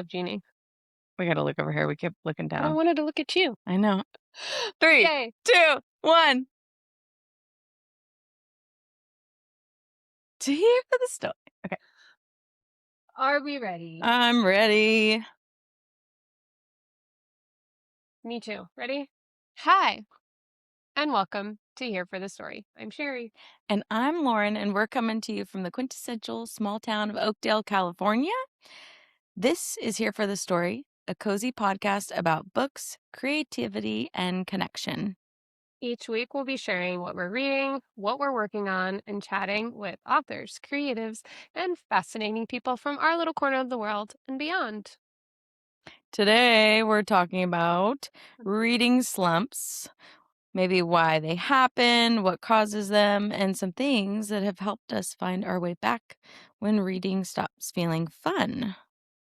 genie. We got to look over here. We kept looking But I down. wanted to look at you. I know. 3, Yay. 2, 1. To hear the story. Okay. Are we ready? I'm ready. Me too. Ready? Hi, and welcome to Here for the Story. I'm Sherry. And I'm Lauren, and we're coming to you from the quintessential small town of Oakdale, California. This is Here for the Story, a cozy podcast about books, creativity, and connection. Each week we'll be sharing what we're reading, what we're working on, and chatting with authors, creatives, and fascinating people from our little corner of the world and beyond. Today, we're talking about reading slumps, maybe why they happen, what causes them, and some things that have helped us find our way back when reading stops feeling fun.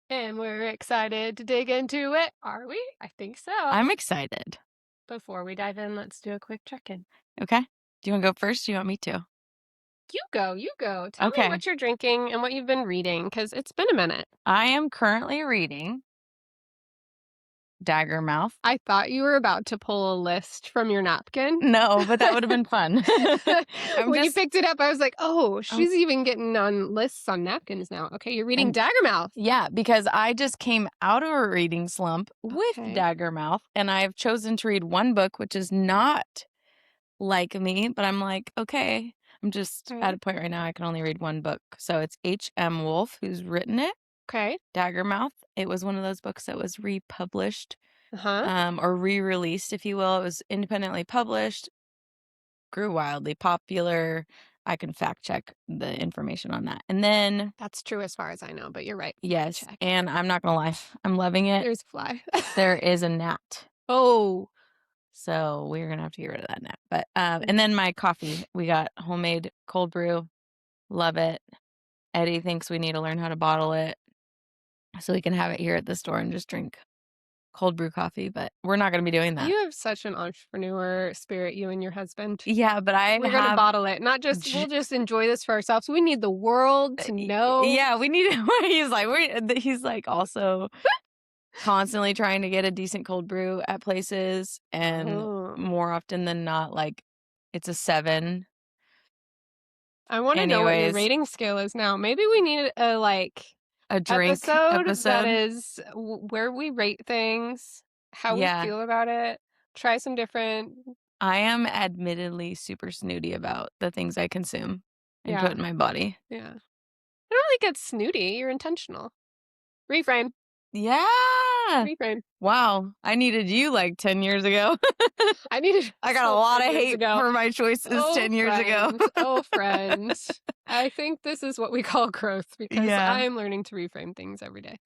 And we're excited to dig into it, are we? I think so. I'm excited. Before we dive in, let's do a quick check-in. Okay. Do you want to go first? Do you want me to? You go. Tell me Okay. what you're drinking and what you've been reading, because it's been a minute. I am currently reading Daggermouth. I thought you were about to pull a list from your napkin. No, but that would have been fun. When you picked it up, I was like, oh, she's even getting on lists on napkins now. Okay, you're reading Daggermouth. Yeah, because I just came out of a reading slump with Daggermouth, and I've chosen to read one book, which is not like me, but I'm like, okay, I'm just at a point right now I can only read one book. So it's H.M. Wolf who's written it. Okay. Daggermouth. It was one of those books that was republished, Uh-huh. or re-released, if you will. It was independently published, grew wildly popular. I can fact check the information on that. And then That's true as far as I know, but you're right. yes, and I'm not gonna lie, I'm loving it. There's a fly. There is a gnat. Oh. So we're gonna have to get rid of that gnat. But and then my coffee. We got homemade cold brew. Love it. Eddie thinks we need to learn how to bottle it so we can have it here at the store and just drink cold brew coffee, but we're not going to be doing that. You have such an entrepreneur spirit, you and your husband. Yeah, but we're going to bottle it. Not just, we'll just enjoy this for ourselves. We need the world to know. Yeah, we need he's like also constantly trying to get a decent cold brew at places, and more often than not, like, it's a 7. I want to know what your rating scale is now. Maybe we need a drink episode that is where we rate things, how we feel about it, try some different. I am admittedly super snooty about the things I consume and put in my body. Yeah. I don't really get snooty. You're intentional. Reframe. Yeah. Reframe. Wow. I needed you like 10 years ago. I got a lot of hate for my choices 10 years ago. Oh, friends. I think this is what we call growth, because I am learning to reframe things every day.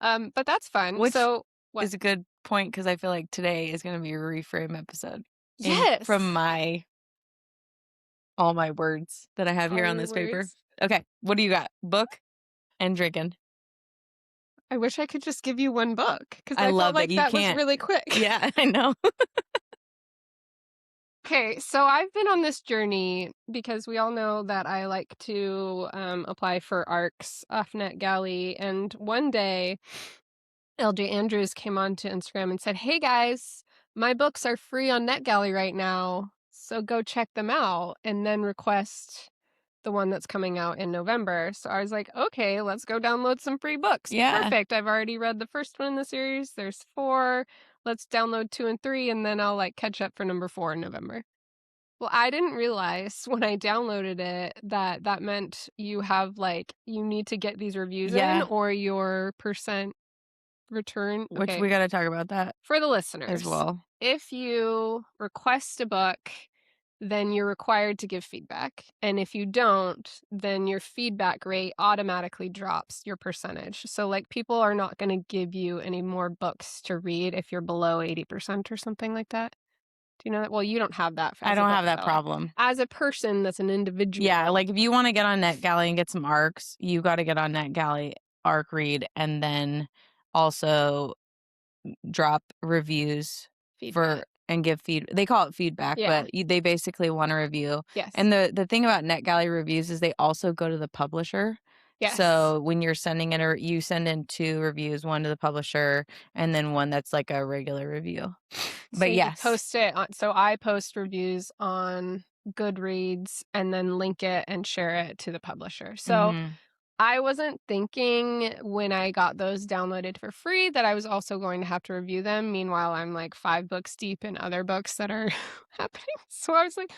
But that's fun. Which is a good point, because I feel like today is going to be a reframe episode. Yes. From all my words that I have here on this paper. Okay. What do you got? Book and drinking. I wish I could just give you one book, because I felt like that was really quick. Yeah, I know. Okay, so I've been on this journey because we all know that I like to apply for ARCs off NetGalley, and one day LJ Andrews came on to Instagram and said, hey guys, my books are free on NetGalley right now, so go check them out and then request the one that's coming out in November. So I was like, okay, let's go download some free books. Yeah. Perfect. I've already read the first one in the series. There's 4. Let's download 2 and 3, and then I'll catch up for number 4 in November. Well, I didn't realize when I downloaded it that meant you have you need to get these reviews in, or your percent return. Which we got to talk about that for the listeners as well. If you request a book, then you're required to give feedback. And if you don't, then your feedback rate automatically drops your percentage. So people are not going to give you any more books to read if you're below 80% or something like that. Do you know that? Well, you don't have that. I don't have that problem. As a person that's an individual. Yeah, if you want to get on NetGalley and get some ARCs, you got to get on NetGalley, ARC read, and then also drop reviews and give feedback. They call it feedback, but they basically want a review. Yes. And the thing about NetGalley reviews is they also go to the publisher. Yes. So when you're sending in you send in 2 reviews, one to the publisher and then one that's like a regular review. So But you yes. post it on, so I post reviews on Goodreads and then link it and share it to the publisher. So Mhm. I wasn't thinking when I got those downloaded for free that I was also going to have to review them. Meanwhile, I'm like 5 books deep in other books that are happening. So I was like,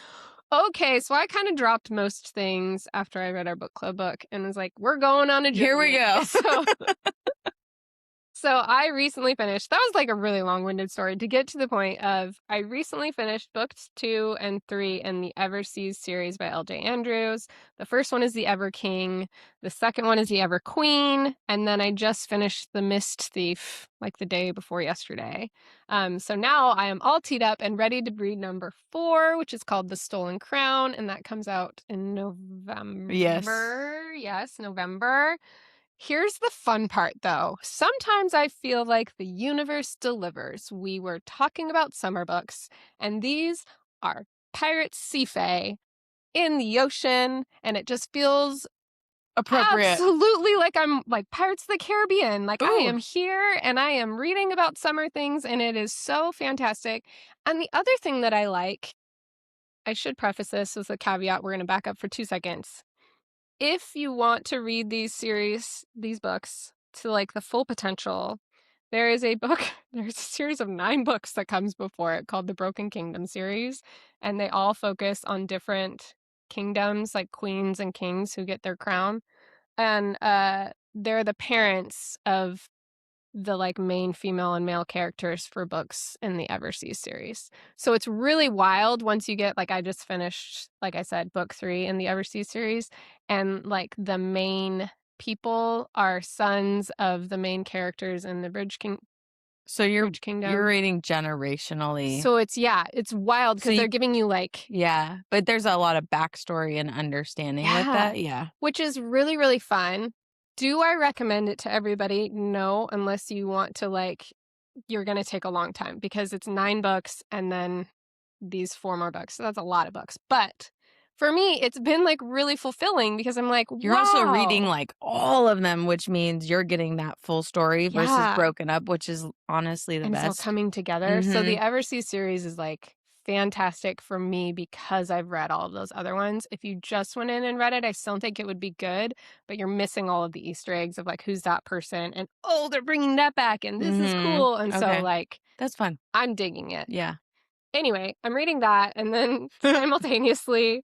okay. So I kind of dropped most things after I read our book club book and was like, we're going on a Here we journey. go. So I recently finished, that was like a really long-winded story to get to the point of I recently finished books 2 and 3 in the Everseas series by L.J. Andrews. The first one is The Ever King. The second one is The Ever Queen. And then I just finished The Mist Thief like the day before yesterday. So now I am all teed up and ready to read number 4, which is called The Stolen Crown. And that comes out in November. Yes, November. Here's the fun part, though. Sometimes I feel like the universe delivers. We were talking about summer books, and these are pirates sea fae in the ocean, and it just feels Appropriate. absolutely like I'm like Pirates of the Caribbean. Like I Ooh. am here and I am reading about summer things, and it is so fantastic. And the other thing that I like, I should preface this with a caveat. We're going to back up for 2 seconds. If you want to read these books to like the full potential, there is a book, there's a series of 9 books that comes before it called the Broken Kingdom series, and they all focus on different kingdoms, like queens and kings who get their crown. And they're the parents of the like main female and male characters for books in the Everseas series. So it's really wild once you get, like, I just finished, like I said, book 3 in the Everseas series, and like the main people are sons of the main characters in the So Bridge you're Kingdom. reading generationally. So it's, yeah, it's wild So because they're you giving you like, Yeah, but there's a lot of backstory and understanding with yeah, that. Yeah. which is really, really fun. Do I recommend it to everybody? No, unless you want to like, you're going to take a long time because it's 9 books and then these 4 more books. So that's a lot of books. But for me, it's been like really fulfilling because I'm like, You're also reading wow. like all of them, which means you're getting that full story versus Yeah. broken up, which is honestly the And it's all best. coming together. So the Mhm. Eversea series is like fantastic for me because I've read all of those other ones. If you just went in and read it, I still think it would be good, but you're missing all of the Easter eggs of like, who's that person? And oh, they're bringing that back and this is Mhm. cool. And so Okay. like, That's fun. I'm digging it. Yeah. Anyway, I'm reading that, and then simultaneously,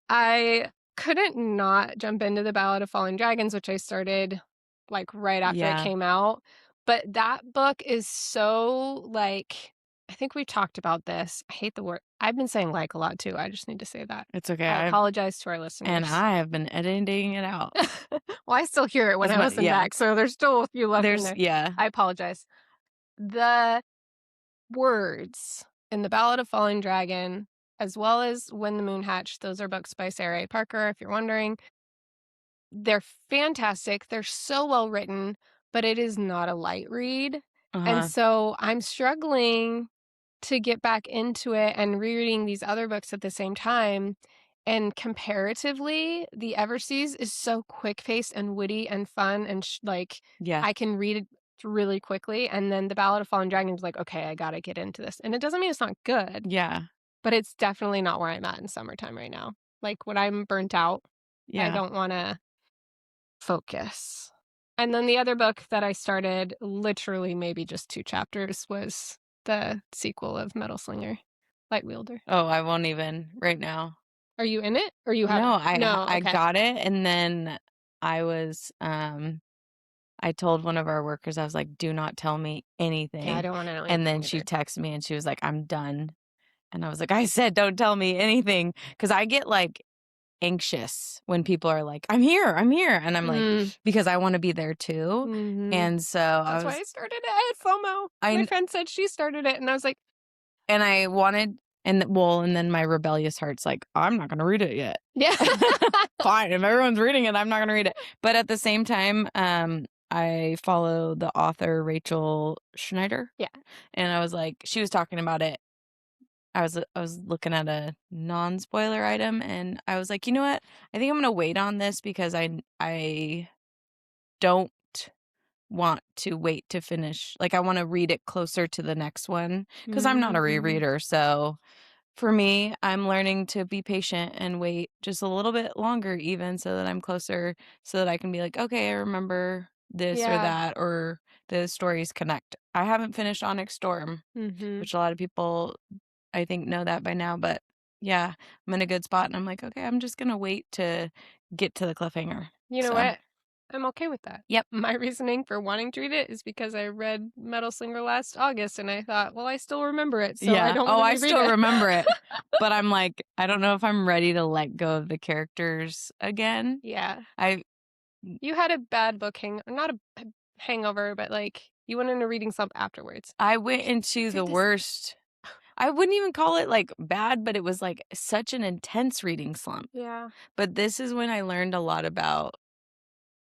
I couldn't not jump into The Ballad of Fallen Dragons, which I started, like, right after it Yeah. came out, but that book is so, like, I think we talked about this. I hate the word, I've been saying "like" a lot too, I just need to say that. It's okay. I apologize to our And listeners. I have been editing it out. Well, I still hear it when That's I my listen back, so there's still a few left in there. yeah. I apologize. The words in The Ballad of Falling Dragon, as well as When the Moon Hatched, those are books by Sarah A. Parker, if you're wondering. They're fantastic. They're so well written, but it is not a light read. And Uh-huh. so I'm struggling to get back into it and rereading these other books at the same time. And comparatively, The Everseas is so quick paced and witty and fun and like Yeah. I can read it really quickly. And then The Ballad of Fallen Dragon is like, okay, I gotta get into this. And it doesn't mean it's not good, Yeah. but it's definitely not where I'm at in summertime right now. Like when I'm burnt out, I Yeah. don't want to focus. And then the other book that I started, literally maybe just 2 chapters, was the sequel of Metal Slinger, Light Wielder. Oh, I won't even right now. Are you in it? Or you have No, it? No, I okay. got it and then I was I told one of our workers, I was like, "Do not tell me Yeah, I anything." don't wanna know And then anything she either. texted me and she was like, "I'm done." And I was like, "I said don't tell me anything," because I get, like, anxious when people are like, I'm here," and I'm like Mm, because I wanna be there too, mhm. and so I That's why was I started it. I had FOMO. My I friend said she started it, and I was like, and I wanted and then my rebellious heart's like, "I'm not gonna read it yet." yeah. Fine, if everyone's reading it, I'm not gonna read it. But at the same time, I follow the author Rachel Schneider, Yeah. and I was like she was talking about it. I was looking at a non-spoiler item, and I was like, "You know what? I think I'm gonna wait on this because I don't want to wait to finish. Like, I want to read it closer to the next one because I'm not a rereader. So for me, I'm learning to be patient and wait just a little bit longer, even so that I'm closer, so that I can be like, okay, I remember this or Yeah. that, or the stories connect. I haven't finished Onyx Storm, which a lot of people, I think, know that by now. But yeah, I'm in a good spot, and I'm like, okay, I'm just gonna wait to get to the cliffhanger. You know So, what? I'm okay with that. yep. My reasoning for wanting to read it is because I read Metal Slinger last August, and I thought, well, I still remember it, so I Yeah. don't Oh, want to I reread still it. remember it, but I'm like, I don't know if I'm ready to let go of the characters again. Yeah. I You had a bad not a hangover, but like you went into reading slump afterwards. went into the This. worst. I wouldn't even call it like bad, but it was like such an intense reading slump. Yeah. But this is when I learned a lot about,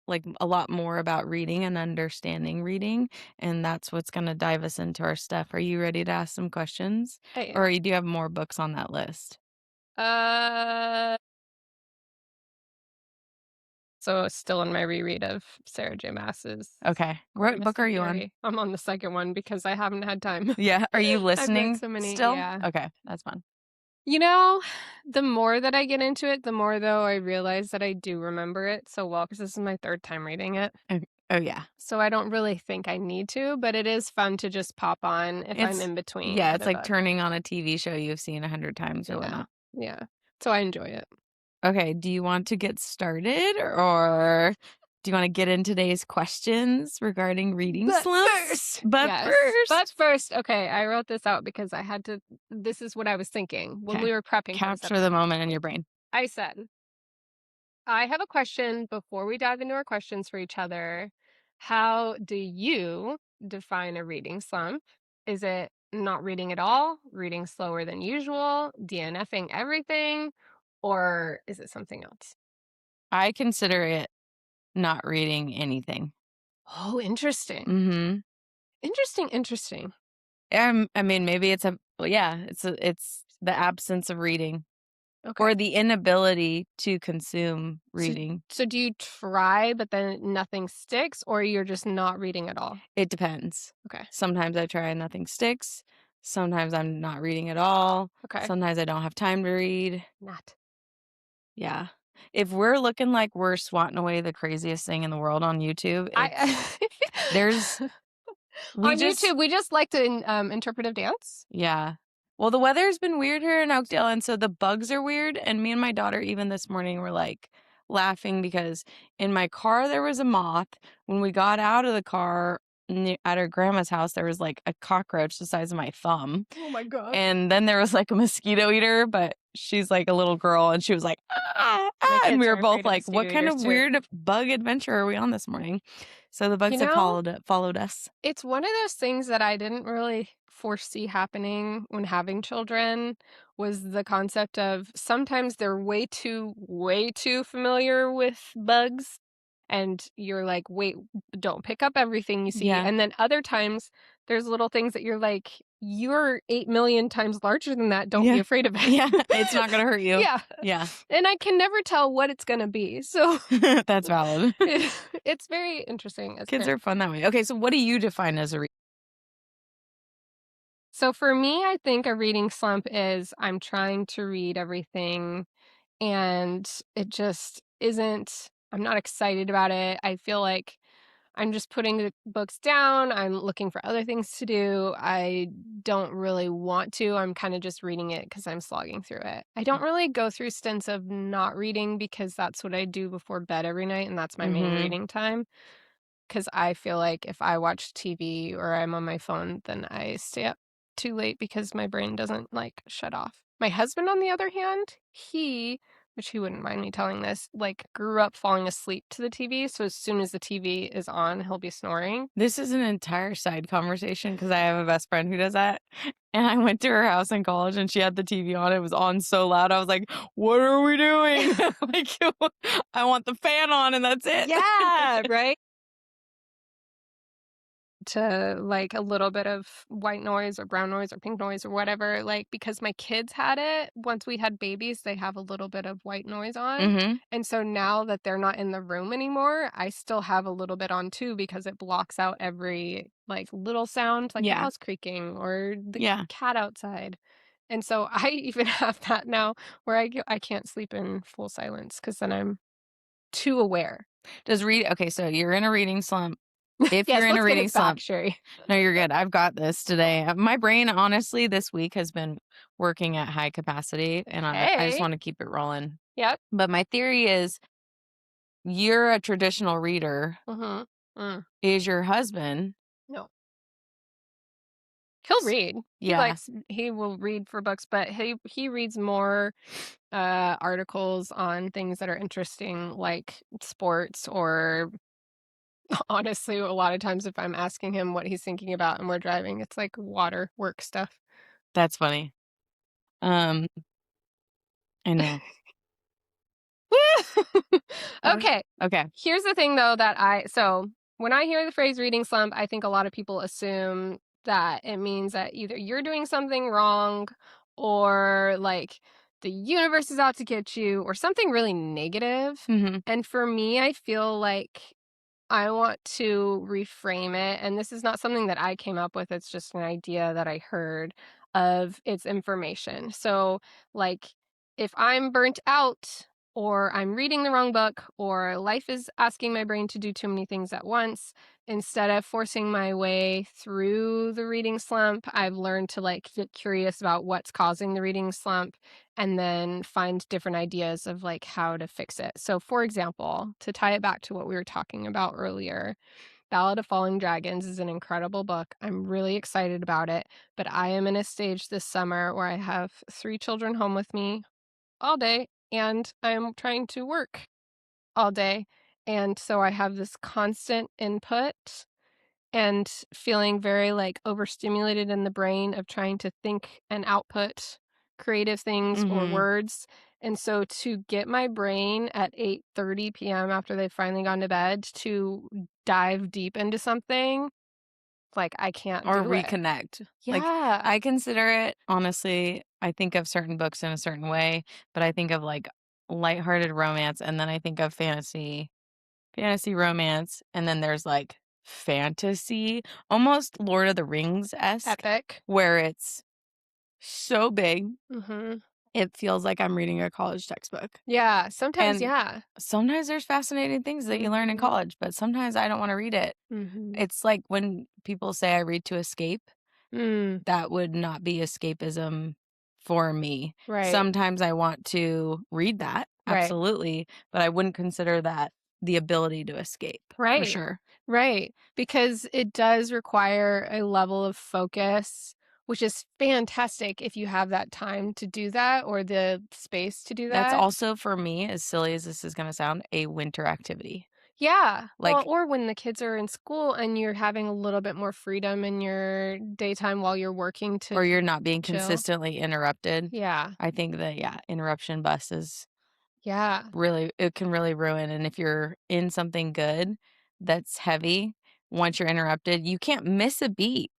like, a lot more about reading and understanding reading, and that's what's going to dive us into our stuff. Are you ready to ask some questions? I Or am. do you have more books on that list? Uh, so still in my reread of Sarah J. Maas's Okay. Court What book are Mystic you on? Fury. I'm on the second one because I haven't had time. Yeah. Are you I've read listening so many. still? Yeah. Okay. That's fun. You know, the more that I get into it, the more though I realize that I do remember it so well because this is my third time reading it. Oh, yeah. So I don't really think I need to, but it is fun to just pop on if I'm in between Yeah, at it's a like book. turning on a TV show you've seen 100 times or Yeah. whatnot. Yeah. So I enjoy it. Okay, do you want to get started, or do you want to get in today's questions regarding reading slumps? But Yes. But first, first, okay, I wrote this out because I had to. This is what I was thinking when we okay, were prepping for this capture the episode. moment in your brain. I said, I have a question before we dive into our questions for each other. How do you define a reading slump? Is it not reading at all, reading slower than usual, DNFing everything, or is it something else? I consider it not reading anything. Oh, interesting. Mhm. Interesting. I mean, maybe it's well, yeah, it's the absence of reading Okay. or the inability to consume So, reading. so do you try, but then nothing sticks, or you're just not reading at all? It depends. Okay. Sometimes I try and nothing sticks. Sometimes I'm not reading at all. Okay. Sometimes I don't have time to read. Not. Yeah. If we're looking like we're swatting away the craziest thing in the world on YouTube, I there's we on just YouTube, we just like to interpretive dance. yeah. Well, the weather's been weird here in Oakdale, and so the bugs are weird. And me and my daughter, even this morning, were like laughing because in my car there was a moth. When we got out of the car at her grandma's house, there was like a cockroach the size of my thumb. Oh my god. And then there was like a mosquito eater, but she's like a little girl and she was like, ah, My ah. And kids we are were both afraid of like, what mosquito kind eaters of too. weird bug adventure are we on this morning? So the bugs You have know, followed us. it's one of those things that I didn't really foresee happening when having children was the concept of sometimes they're way too familiar with bugs. And you're like, wait, don't pick up everything you see. Yeah. And then other times there's little things that you're like, you're 8 million times larger than that. Don't be Yeah. afraid of it. Yeah. It's not going to hurt you. Yeah. Yeah. And I can never tell what it's going to be. So That's valid. it's very interesting as a Kids parent. are fun that way. Okay. So what do you define as a read? So for me, I think a reading slump is I'm trying to read everything and it just isn't, I'm not excited about it. I feel like I'm just putting the books down. I'm looking for other things to do. I don't really want to. I'm kind of just reading it because I'm slogging through it. I don't really go through stints of not reading because that's what I do before bed every night, and that's my main Mm-hmm. reading time. Because I feel like if I watch TV or I'm on my phone, then I stay up too late because my brain doesn't like shut off. My husband, on the other hand, which he wouldn't mind me telling this, like grew up falling asleep to the TV. So as soon as the TV is on, he'll be snoring. This is an entire side conversation because I have a best friend who does that. And I went to her house in college and she had the TV on. It was on so loud. I was like, what are we doing? Like, I want the fan on and that's it. Yeah, right. to like a little bit of white noise or brown noise or pink noise or whatever, like because my kids had it. Once we had babies, they have a little bit of white noise on. Mhm. And so now that they're not in the room anymore, I still have a little bit on too because it blocks out every like little sound like the Yeah. house creaking or the Yeah. cat outside. And so I even have that now where I can't sleep in full silence because then I'm too aware. Okay, so you're in a reading slump. If you're Yes, in a let's get reading it back, slump, Sherry. no, you're good. I've got this today. My brain, honestly, this week has been working at high capacity, and I just Hey. want to keep it rolling. Yep. But my theory is you're a traditional reader. Mhm. Mm. Is your husband? No. He'll S- read. Yeah, He will read for books, but he reads more articles on things that are interesting like sports or honestly a lot of times if I'm asking him what he's thinking about and we're driving, it's like water work stuff. that's funny. Um, I know. Uh, Okay. Okay. Here's the thing though when I hear the phrase reading slump, I think a lot of people assume that it means that either you're doing something wrong or like the universe is out to get you or something really negative. Hmm. And for me, I feel like I want to reframe it, and this is not something that I came up with, it's just an idea that I heard of its information. So, like, if I'm burnt out, or I'm reading the wrong book, or life is asking my brain to do too many things at once, instead of forcing my way through the reading slump, I've learned to like get curious about what's causing the reading slump and then find different ideas of like how to fix it. So, for example, to tie it back to what we were talking about earlier, Ballad of Falling Dragons is an incredible book. I'm really excited about it, but I am in a stage this summer where I have 3 children home with me all day and I'm trying to work all day. And so I have this constant input and feeling very like overstimulated in the brain of trying to think and output creative things or Hmm. words. And so to get my brain at 8:30 p.m. after they've finally gone to bed to dive deep into something, like I can't Or do it. reconnect. Like, Yeah. I consider it, honestly, I think of certain books in a certain way, but I think of like lighthearted romance, and then I think of fantasy romance, and then there's like fantasy, almost Lord of the Rings esque, Epic. where it's so big, Mhm. it feels like I'm reading a college textbook. Yeah, sometimes And yeah. sometimes there's fascinating things that you learn in Mhm. college, but sometimes I don't want to read it. Mhm. It's like when people say I read to escape, Mm, that would not be escapism for me. right. Sometimes I want to read that, Right. absolutely, but I wouldn't consider that the ability to escape, for Right. sure. Right, because it does require a level of focus, which is fantastic if you have that time to do that or the space to do That's that. also, for me, as silly as this is gonna sound, a winter activity. Yeah, well, Like, or when the kids are in school and you're having a little bit more freedom in your daytime while you're working to or you're not being chill. consistently interrupted. Yeah, I think that, yeah, interruption bust is yeah. really, it can really ruin, and if you're in something good that's heavy, once you're interrupted, you can't miss a beat.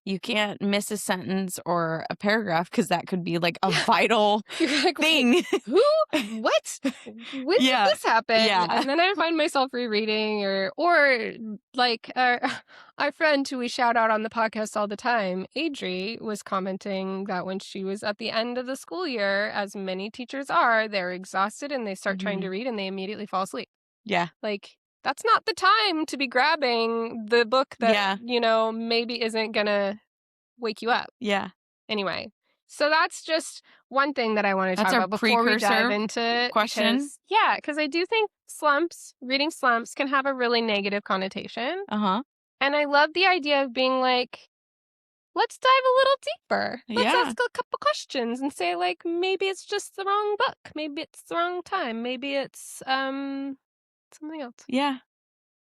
You can't miss a sentence or a paragraph because that could be, like, a Yeah, vital you're like, "Wait, thing. who? What? When did Yeah. this happen?" Yeah. And then I find myself rereading or like, our friend who we shout out on the podcast all the time, Adri, was commenting that when she was at the end of the school year, as many teachers are, they're exhausted and they start trying to Mhm. read and they immediately fall asleep. Yeah. Like, that's not the time to be grabbing the book that, Yeah. maybe isn't gonna wake you up. Yeah. Anyway, so that's just one thing that I wanna That's talk our about before we dive precursor into it question. because yeah, because I do think reading slumps can have a really negative connotation, Uh-huh. and I love the idea of being like, "Let's dive a little deeper. Let's Yeah. ask a couple questions and say, like, maybe it's just the wrong book. Maybe it's the wrong time. Maybe it's, something else." Yeah.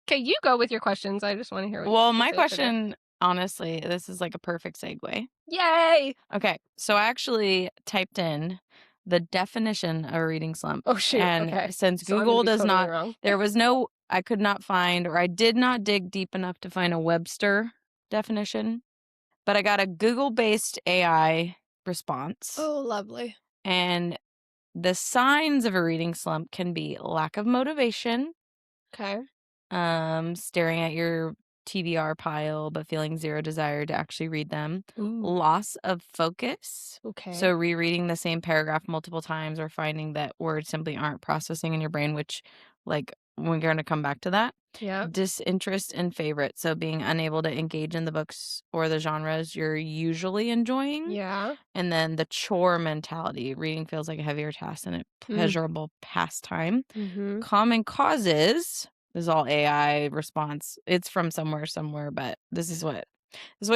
Okay, you go with your questions. I just wanna hear what you have Well, to my say for now. question, honestly, this is like a perfect segue. Yay! Okay, so I actually typed in the definition of a reading slump, Oh, shoot, and okay. since So I'm gonna Google be does totally not, wrong. I could not find, or I did not dig deep enough to find a Webster definition, but I got a Google-based AI response. Oh, lovely. And the signs of a reading slump can be lack of motivation, Okay. staring at your TBR pile, but feeling zero desire to actually read them. Ooh, Loss of focus. So, okay. rereading the same paragraph multiple times or finding that words simply aren't processing in your brain, which, like, we're going to come back to that. Yep. Disinterest in favorite. So, being unable to engage in the books or the genres you're usually enjoying. Yeah. And then the chore mentality. Reading feels like a heavier task than a Mm. pleasurable pastime. Mhm. Common causes. This is all AI response. It's from somewhere, but this is what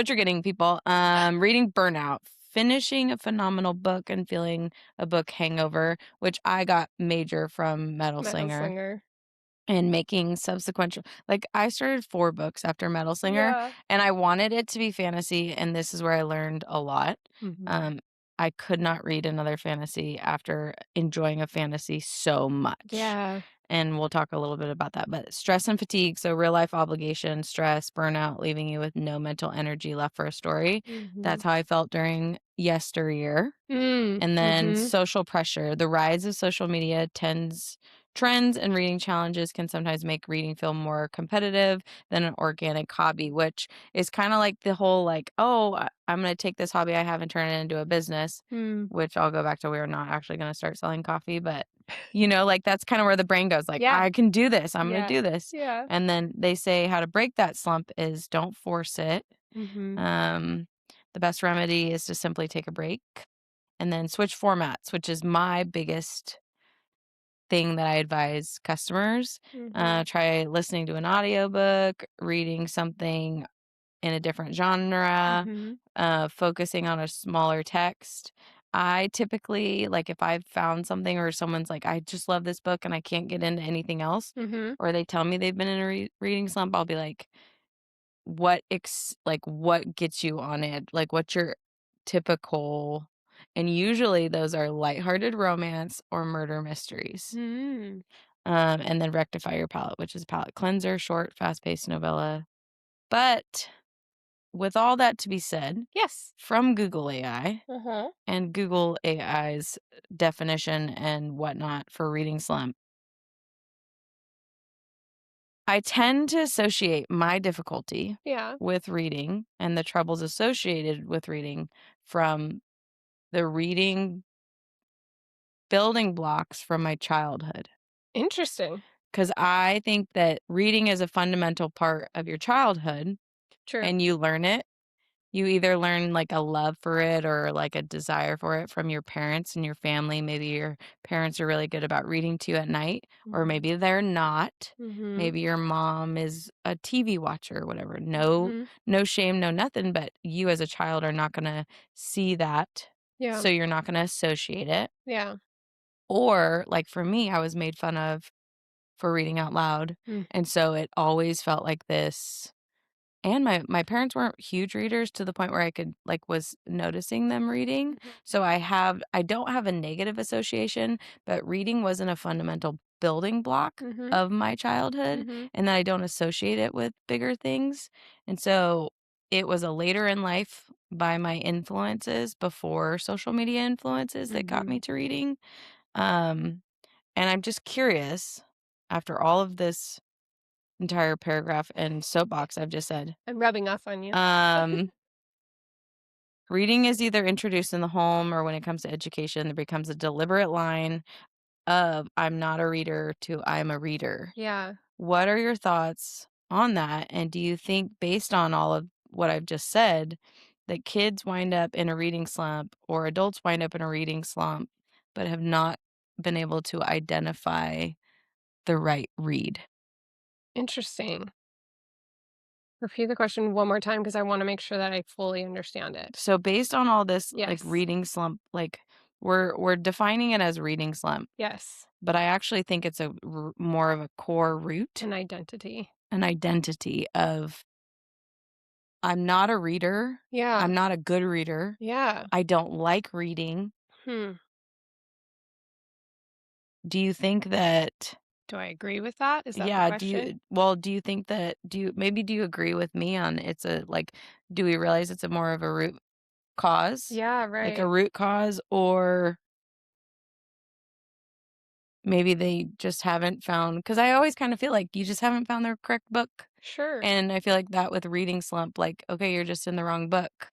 you're getting, people. Reading burnout, finishing a phenomenal book and feeling a book hangover, which I got major from Metal Metal Slinger, Slinger. and making subsequent like, I started 4 books after Metal Slinger, Yeah. and I wanted it to be fantasy, and this is where I learned a lot. Mhm. Um, I could not read another fantasy after enjoying a fantasy so much, Yeah. and we'll talk a little bit about that, but stress and fatigue, so real life obligation, stress, burnout, leaving you with no mental energy left for a story. Mhm. That's how I felt during yesteryear. Mm. And then Mhm. social pressure. The rise of social media trends and reading challenges can sometimes make reading feel more competitive than an organic hobby, which is kind of like the whole like, oh, I'm going to take this hobby I have and turn it into a business, Mm. which I'll go back to we're not actually going to start selling coffee, but like that's kind of where the brain goes like, Yeah. I can do this. I'm going to Yeah. do this. Yeah. And then they say how to break that slump is don't force it. Mhm. Um, the best remedy is to simply take a break and then switch formats, which is my biggest thing that I advise customers. Mhm. Try listening to an audiobook, reading something in a different genre, Mhm. focusing on a smaller text. I typically, like, if I've found something or someone's like, I just love this book and I can't get into anything else, Mhm. or they tell me they've been in a reading slump, I'll be like, what gets you on it? Like, what's your typical, and usually those are lighthearted romance or murder mysteries. Mm. And then rectify your palate, which is palate cleanser, short, fast-paced novella. But with all that to be said, Yes. from Google AI Uh-huh. and Google AI's definition and whatnot for reading slump, I tend to associate my difficulty Yeah. with reading and the troubles associated with reading from the reading building blocks from my childhood. Interesting. Because I think that reading is a fundamental part of your childhood True. and you learn it. You either learn like a love for it or like a desire for it from your parents and your family. Maybe your parents are really good about reading to you at night, or Mhm. maybe they're not. Mhm. Maybe your mom is a TV watcher or whatever. No, Mhm. no shame, no nothing, but you as a child are not going to see that. Yeah. So you're not going to associate it. Yeah. Or like for me, I was made fun of for reading out loud. Mm. And so it always felt like this, and my parents weren't huge readers to the point where I could like, was noticing them reading. Mhm. So I don't have a negative association, but reading wasn't a fundamental building block Mhm. of my childhood, Mhm. and that I don't associate it with bigger things. And so it was a later in life by my influences before social media influences that got Mhm. me to reading. Um, and I'm just curious, after all of this entire paragraph and soapbox I've just said, I'm rubbing off on you. um, reading is either introduced in the home or when it comes to education, there becomes a deliberate line of "I'm not a reader" to "I'm a reader." Yeah. What are your thoughts on that? And do you think, based on all of what I've just said, that kids wind up in a reading slump or adults wind up in a reading slump but have not been able to identify the right read? Interesting. Repeat the question one more time because I wanna make sure that I fully understand it. So based on all this, like, Yes. reading slump, like, we're defining it as reading slump, Yes. but I actually think it's more of a core root, An identity. an identity of I'm not a reader. Yeah. I'm not a good reader. Yeah. I don't like reading. Hmm. Do you think that? Do I agree with that? Is that the Yeah, question? do you think that do you agree with me on it's a like, do we realize it's a more of a root cause? Yeah, Like a right. root cause, or maybe they just haven't found, because I always kind of feel like you just haven't found the correct book, Sure. and I feel like that with reading slump, like, okay, you're just in the wrong book.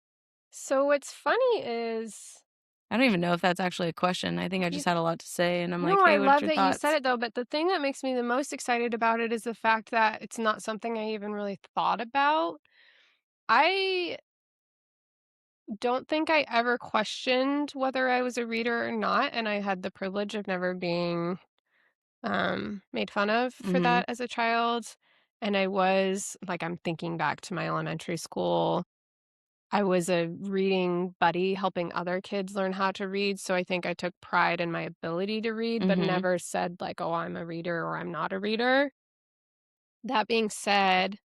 So what's funny is I don't even know if that's actually a question. I think I you just had a lot to say, and I'm like, no, I "Hey, what's love your that you said thoughts?" it though, but the thing that makes me the most excited about it is the fact that it's not something I even really thought about. I don't think I ever questioned whether I was a reader or not, and I had the privilege of never being made fun of for Mhm, that as a child. And I was like, I'm thinking back to my elementary school. I was a reading buddy helping other kids learn how to read. So I think I took pride in my ability to read, but mhm, never said, like, oh, I'm a reader or I'm not a reader. That being said,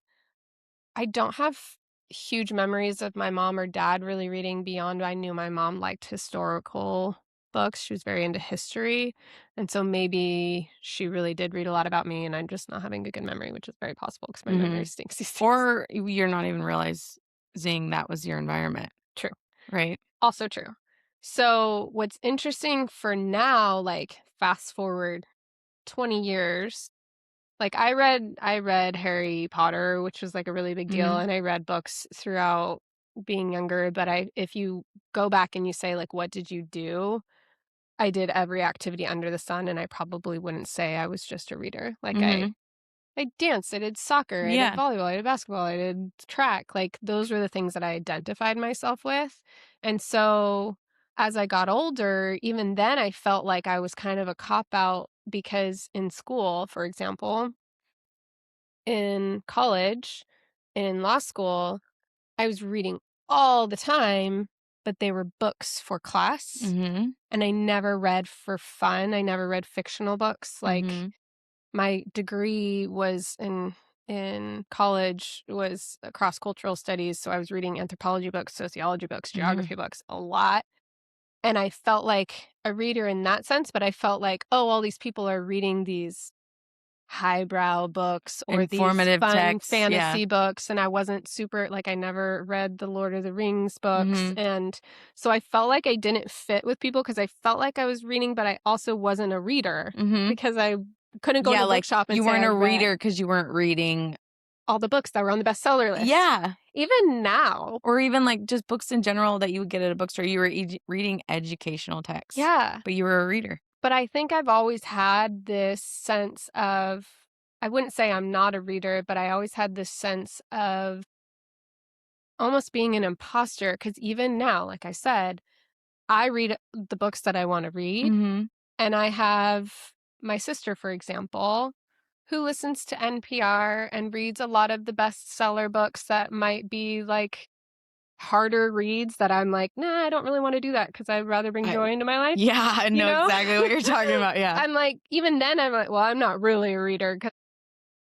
I don't have huge memories of my mom or dad really reading beyond I knew my mom liked historical books. She was very into history. And so maybe she really did read a lot about me and I'm just not having a good memory, which is very possible because my memory mhm. stinks these days. Or you're not even realizing that was your environment, True. right? Also true. So what's interesting for now, like fast forward 20 years, like I read Harry Potter, which was like a really big deal, Mhm, and I read books throughout being younger, but I if you go back and you say like what did you do? I did every activity under the sun and I probably wouldn't say I was just a reader. Like mhm. I danced, I did soccer, I did Yeah, volleyball, I did basketball, I did track. Like those were the things that I identified myself with. And so as I got older, even then I felt like I was kind of a cop out because in school, for example, in college, in law school, I was reading all the time, but they were books for class, mhm, and I never read for fun. I never read fictional books. Like mhm, my degree was in college was cross cultural studies, so I was reading anthropology books, sociology books, mhm. geography books a lot. And I felt like a reader in that sense, but I felt like, oh, all these people are reading these highbrow books or these Informative fun texts, yeah. fantasy books, and I wasn't super like, I never read the Lord of the Rings books, Mhm, and so I felt like I didn't fit with people because I felt like I was reading, but I also wasn't a reader mhm. because I couldn't go in Yeah, a like, bookshop and you say weren't I a read reader because you weren't reading. all the books that were on the bestseller list. Yeah, Even now. or even, like, just books in general that you would get at a bookstore. You were reading educational texts, Yeah, but you were a reader. but I think I've always had this sense of I wouldn't say I'm not a reader, but I always had this sense of almost being an imposter because even now, like I said, I read the books that I wanna read, Mhm. and I have my sister, for example, who listens to NPR and reads a lot of the bestseller books that might be, like, harder reads that I'm like, "Nah, I don't really wanna do that because 'cause I'd rather bring I joy into my life," Yeah, I you know know? exactly what you're talking about, yeah. I'm like even then, I'm like, "Well, I'm not really a reader 'cause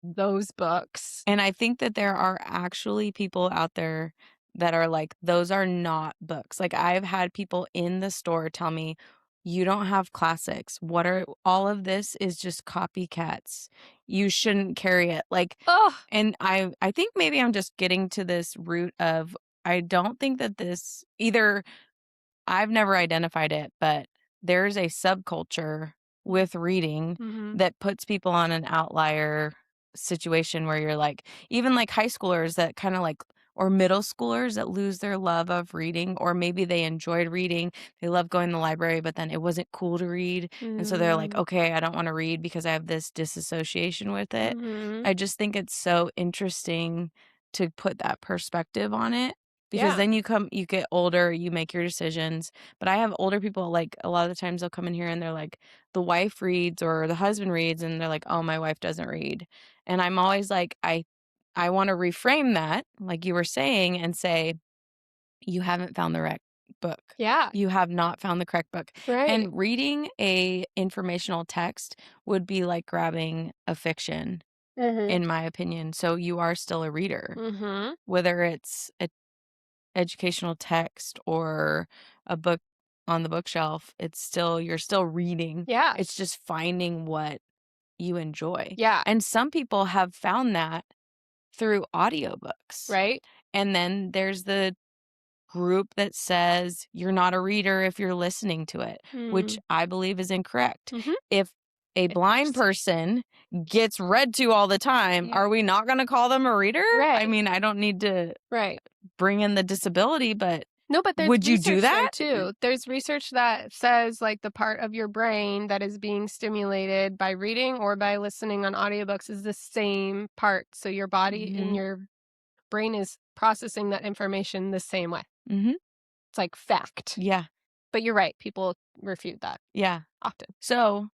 those books." And I think that there are actually people out there that are like, "Those are not books." Like, I've had people in the store tell me, "You don't have classics. What are all of this is just copycats. You shouldn't carry it." Like, Ugh. and I think maybe I'm just getting to this root of I don't think that this either I've never identified it, but there's a subculture with reading Mhm. that puts people on an outlier situation where you're like, even like high schoolers that kind of like, or middle schoolers that lose their love of reading, or maybe they enjoyed reading, they love going to the library, but then it wasn't cool to read. And so they're like, Mm. okay, I don't want to read because I have this disassociation with it. Mhm. I just think it's so interesting to put that perspective on it, because Yeah. then you get older, you make your decisions. But I have older people, like, a lot of the times they'll come in here and they're like, the wife reads or the husband reads, and they're like, "Oh, my wife doesn't read." And I'm always like, I wanna reframe that, like you were saying, and say, "You haven't found the correct book. Yeah. You have not found the correct book." Right. And reading a informational text would be like grabbing a fiction, Mhm. in my opinion. So you are still a reader, Mhm. whether it's a educational text or a book on the bookshelf, it's still you're still reading. Yeah. It's just finding what you enjoy. Yeah, And some people have found that through audiobooks. right? And then there's the group that says you're not a reader if you're listening to it, which Mm, I believe is incorrect. mhm. If a blind Interesting. person gets read to all the time, Yeah. are we not going to call them a reader? I Right, mean, I don't need to right. bring in the disability, but No, but there's would you do research though that? too. There's research that says like the part of your brain that is being stimulated by reading or by listening on audiobooks is the same part. So your body and Mhm. your brain is processing that information the same way. Mhm. It's like fact. Yeah. But you're right, people refute that Yeah. often. So,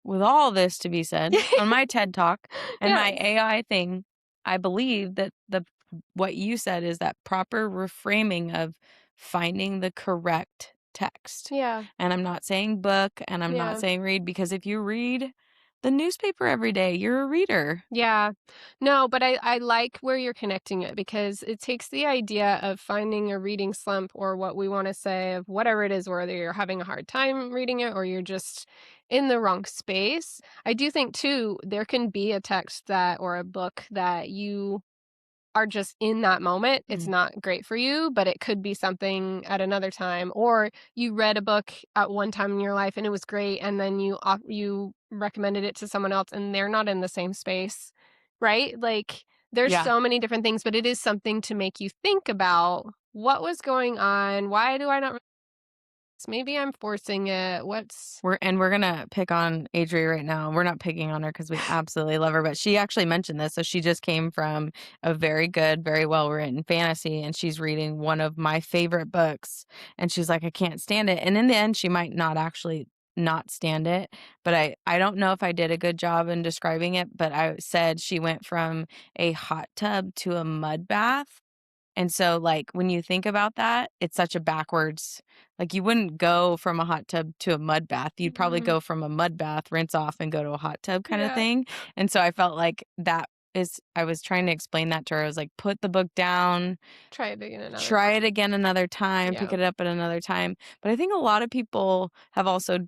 with all this to be said, on my TED Talk and my Yes. AI thing, I believe that the what you said is that proper reframing of finding the correct text. Yeah. And I'm not saying book and I'm not Yeah. saying read because if you read the newspaper every day, you're a reader. Yeah. No, but I like where you're connecting it because it takes the idea of finding a reading slump or what we want to say of whatever it is, whether you're having a hard time reading it or you're just in the wrong space. I do think too, there can be a text that or a book that you are just in that moment. It's Mm. not great for you, but it could be something at another time. Or you read a book at one time in your life and it was great, and then you recommended it to someone else and they're not in the same space, right? Like there's Yeah. so many different things, but it is something to make you think about what was going on. Why do I not? Maybe I'm forcing it. What's We're gonna pick on Adri right now. We're not picking on her because we absolutely love her, but she actually mentioned this. So she just came from a very good, very well written fantasy, and she's reading one of my favorite books, and she's like, I can't stand it. And in the end, she might not actually not stand it, but I don't know if I did a good job in describing it. But I said she went from a hot tub to a mud bath, and so, like, when you think about that, it's such a backwards like, you wouldn't go from a hot tub to a mud bath. You'd probably Mhm. go from a mud bath, rinse off, and go to a hot tub kinda Yeah. thing, and so I felt like that is I was trying to explain that to her. I was like, "Put the book down, Try it again another try it time. again another time, pick Yeah. it up at another time." But I think a lot of people have also,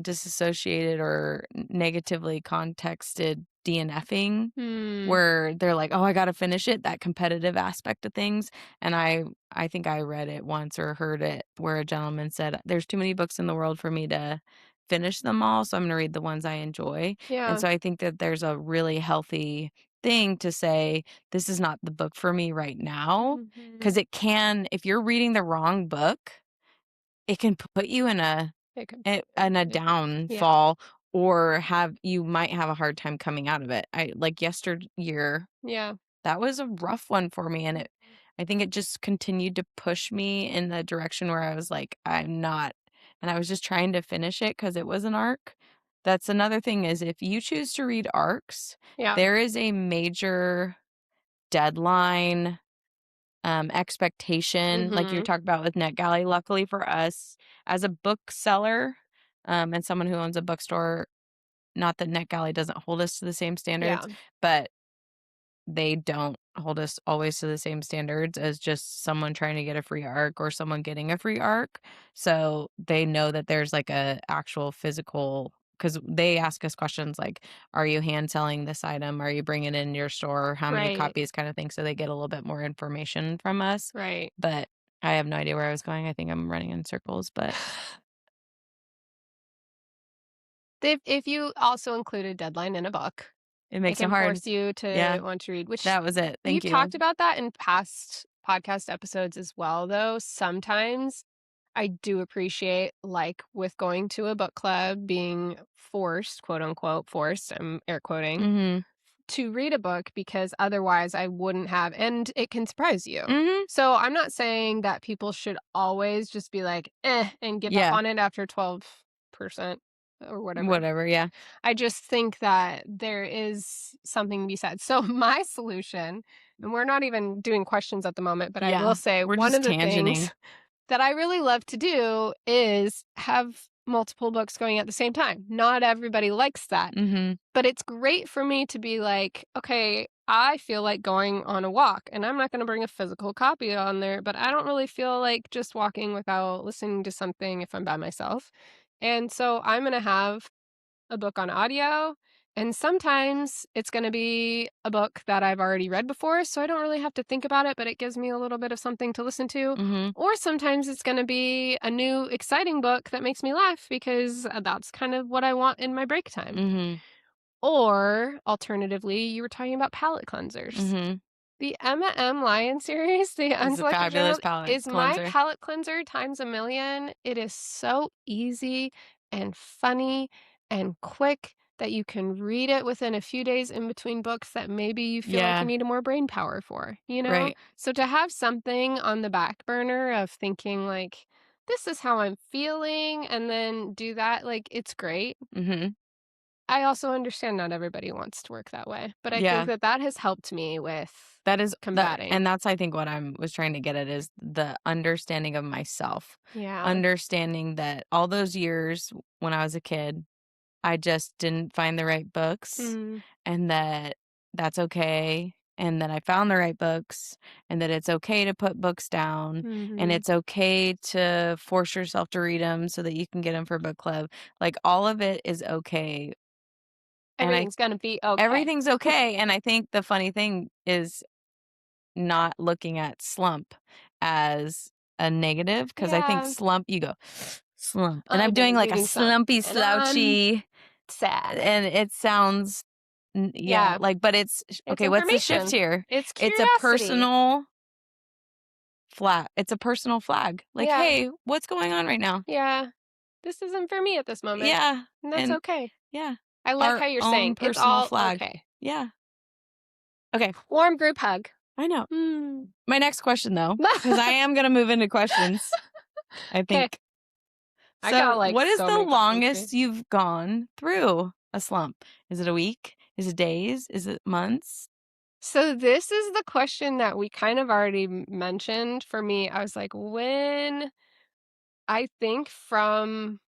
disassociated or negatively contexted DNFing Hmm. where they're like, "Oh, I gotta finish it," that competitive aspect of things, and I think I read it once or heard it where a gentleman said, "There's too many books in the world for me to finish them all, so I'm gonna read the ones I enjoy," and Yeah. so I think that there's a really healthy thing to say, "This is not the book for me right now," Mhm. because it can if you're reading the wrong book, it can put you in It can in a probably yeah. downfall or have you might have a hard time coming out of it. I like yesteryear Yeah. that was a rough one for me, and it Mhm. I think it just continued to push me in the direction where I was like, "I'm not," and I was just trying to finish it because it was an arc. That's another thing is if you choose to read arcs, Yeah. there is a major deadline, expectation, like you Mhm. talked about with NetGalley. Luckily for us, as a bookseller, and someone who owns a bookstore, not that NetGalley doesn't hold us to the same standards, Yeah. but they don't hold us always to the same standards as just someone trying to get a free arc or someone getting a free arc. So they know that there's like a actual physical because they ask us questions like, are you hand selling this item? Are you bringing it in your store? How many Right. copies kind of thing. So they get a little bit more information from us. Right. But I have no idea where I was going. I think I'm running in circles, but If you also include a deadline in a book, it it makes it can hard. force you to Yeah, want to read, which that was it. Thank we've you. talked about that in past podcast episodes as well, though. Sometimes I do appreciate, like with going to a book club, being forced, quote unquote, forced, I'm air quoting, Mhm. to read a book because otherwise I wouldn't have, and it can surprise you. Mhm. So I'm not saying that people should always just be like, and give up Yeah. on it after 12% or whatever. Whatever. Yeah. I just think that there is something to be said. So my solution, and we're not even doing questions at the moment, but I will Yeah. say We're one just of the tangenting. things that I really love to do is have multiple books going at the same time. Not everybody likes that, Mhm. but it's great for me to be like, okay, I feel like going on a walk and I'm not going to bring a physical copy on there, but I don't really feel like just walking without listening to something if I'm by myself. And so I'm going to have a book on audio And sometimes it's gonna be a book that I've already read before, so I don't really have to think about it, but it gives me a little bit of something to listen to. Mhm. Or sometimes it's gonna be a new exciting book that makes me laugh because that's kind of what I want in my break time. Mhm. Or alternatively, you were talking about palate cleansers. Mhm. The Emma M. Lion series, The It's a Unselected fabulous Journal, palate is my cleanser. palate cleanser times a million. It is so easy and funny and quick that you can read it within a few days in between books that maybe you feel like you Yeah, need more brain power for, you know? right. So to have something on the back burner of thinking like, this is how I'm feeling, and then do that, like, it's great. Mhm. I also understand not everybody wants to work that way, but I think Yeah. that that has helped me with That is that combating. and that's I think what I'm was trying to get at is the understanding of myself. Yeah. Understanding that all those years when I was a kid, I just didn't find the right books Mm, and that that's okay and that I found the right books and that it's okay to put books down and mhm. it's okay to force yourself to read them so that you can get them for book club. Like all of it is okay. And I Everything's gonna be okay. everything's okay and I think the funny thing is not looking at slump as a negative because I think Yeah, slump you go slump and I'm I'm doing in like a reading slump, slumpy and I'm slouchy sad. and it sounds yeah, Yeah, like but it's it's okay, what's the shift information. here? It's It's a curiosity. personal it's a personal flag. Like, Yeah, "Hey, what's going on right now?" yeah. This isn't for me at this moment, Yeah, and that's and okay. yeah, I like our how you're own saying, "It's personal all flag. okay." Yeah. Okay, Warm group hug. I know. Hmm. My next question though, because I am gonna move into questions, I 'Kay. think. I got, So, like, what is so the many questions for you. longest you've gone through a slump? Is it a week? Is it days? Is it months? So this is the question that we kind of already mentioned. For me, I was like, when I think from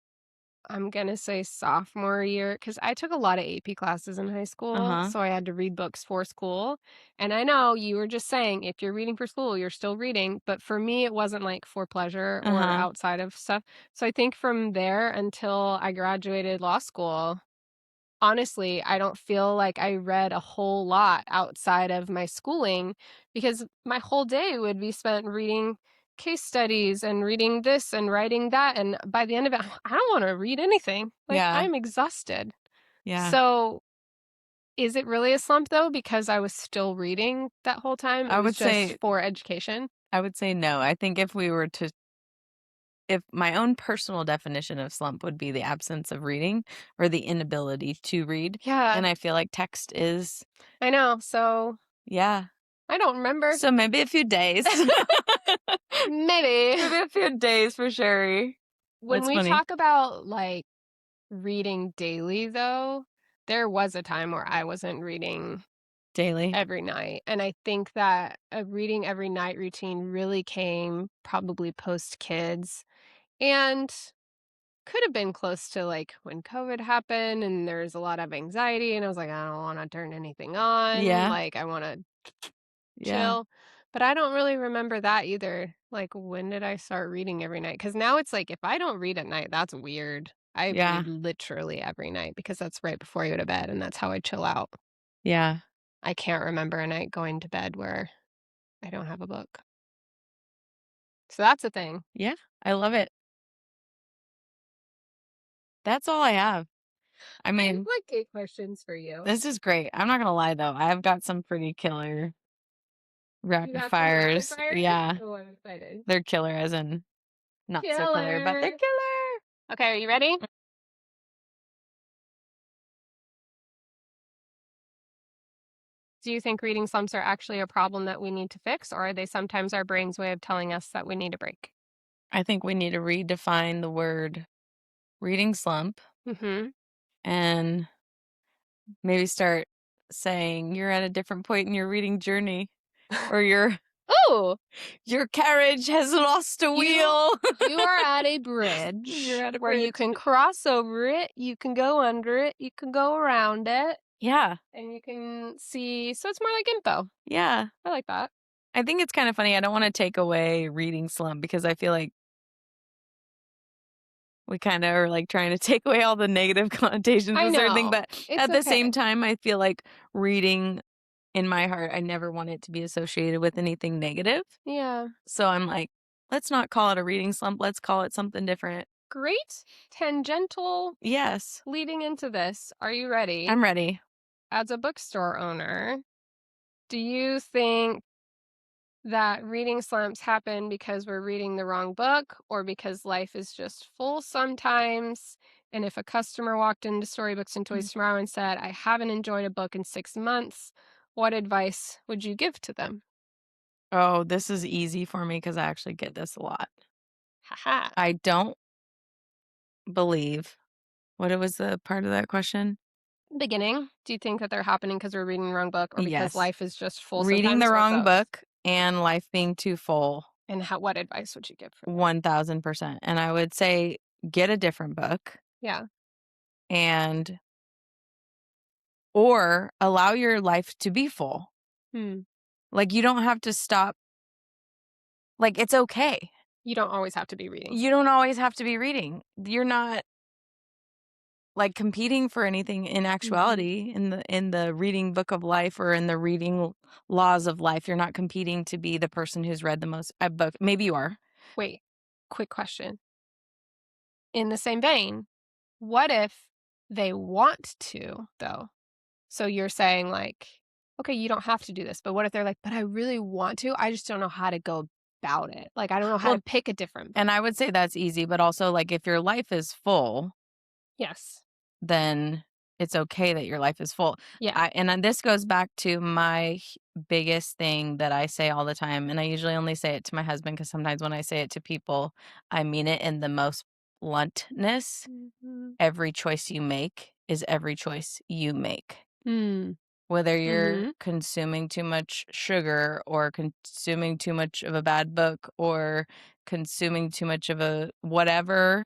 I'm gonna say sophomore year, because I took a lot of AP classes in high school, Uh-huh. so I had to read books for school. And I know you were just saying if you're reading for school, you're still reading, but for me, it wasn't like for pleasure or Uh-huh. outside of stuff. So I think from there until I graduated law school, honestly, I don't feel like I read a whole lot outside of my schooling because my whole day would be spent reading case studies and reading this and writing that. And by the end of it, I don't want to read anything. Like, Yeah. I'm exhausted. Yeah. So, is it really a slump though? Because I was still reading that whole time. It I was would just say for education. no. I think if we were to if my own personal definition of slump would be the absence of reading or the inability to read, Yeah, and I feel like text is I know. So, yeah. I don't remember. So maybe a few days. Maybe. Maybe a few days for sure. When That's we funny. talk about like reading daily, though, there was a time where I wasn't reading Daily. every night, and I think that a reading every night routine really came probably post-kids, and could have been close to, like, when COVID happened and there's a lot of anxiety, and I was like, "I don't wanna turn anything on, Yeah. like, I wanna Yeah. chill." But I don't really remember that either. Like, when did I start reading every night? Because now it's like, if I don't read at night, that's weird. I read Yeah. literally every night because that's right before I go to bed, and that's how I chill out. Yeah. I can't remember a night going to bed where I don't have a book. So that's a thing. Yeah. I love it. That's all I have. I I have mean, like 8 questions for you. this is great. I'm not gonna lie though. I've got some pretty killer You rapid got some rapid fires. fires? Yeah. Oh, I'm excited. They're killer as in not so killer, but they're Killer. killer. Okay, are you ready? Do you think reading slumps are actually a problem that we need to fix, or are they sometimes our brain's way of telling us that we need a break? I think we need to redefine the word reading slump Mhm. and maybe start saying you're at a different point in your reading journey or Oh, your carriage has lost a you wheel. you are at a You're bridge at a where you bridge. can cross over it, you can go under it, you can go around it, Yeah. and you can see so it's more like info. Yeah. I like that. I think it's kind of funny. I don't want to take away reading slump because I feel like we kind of are like trying to take away all the negative connotations I of certain thing, know. but It's at the same okay. time, I feel like reading in my heart, I never want it to be associated with anything negative. Yeah. So I'm like, let's not call it a reading slump. Let's call it something different. Great tangential Yes, leading into this. Are you ready? I'm ready. As a bookstore owner, do you think that reading slumps happen because we're reading the wrong book or because life is just full sometimes? And if a customer walked into Storybooks and Mm. Toys tomorrow and said, I haven't enjoyed a book in 6 months, what advice would you give to them? Oh, this is easy for me because I actually get this a lot. Haha. I don't believe. What was the part of that question? Beginning, do you think that they're happening because we're reading the wrong book or because Yes. life is just full Reading the sometimes, or wrong both? book and life being too full, And what advice would you give for them? 1000%. And I would say get a different book Yeah. and or allow your life to be full. Hmm. Like you don't have to stop. Like it's okay. You don't always have to be reading. You don't always have to be reading. You're not like competing for anything in Hmm. actuality in the reading book of life or in the reading laws of life. You're not competing to be the person who's read the most book. Maybe you are. Wait, quick question. In the same vein, what if they want to, though? So you're saying, like, okay, you don't have to do this, but what if they're like, but I really want to, I just don't know how to go about it. Like, I don't know how to Well, pick a different book. and I would say that's easy, but also like if your life is full, Yes. then it's okay that your life is full. Yeah. And then this goes back to my biggest thing that I say all the time. And I usually only say it to my husband because sometimes when I say it to people, I mean it in the most bluntness. Mhm. Every choice you make is every choice you make. Mm. Whether you're Mhm. consuming too much sugar or consuming too much of a bad book or consuming too much of a whatever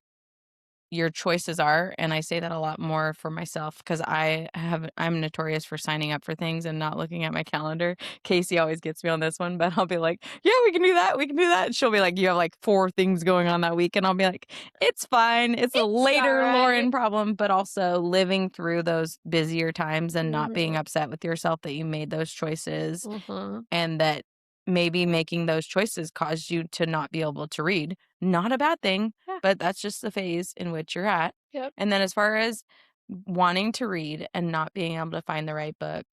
your choices are, and I say that a lot more for myself because I'm notorious for signing up for things and not looking at my calendar. Casey always gets me on this one, but I'll be like, "Yeah, we can do that. We can do that." And she'll be like, "You have like 4 things going on that week." And I'll be like, "It's fine. It's a It's all later right. Lauren problem," but also living through those busier times and not being Mhm. upset with yourself that you made those choices Mhm. and that maybe making those choices caused you to not be able to read. Not a bad thing, Yeah. but that's just the phase in which you're at. Yep. And then as far as wanting to read and not being able to find the right book,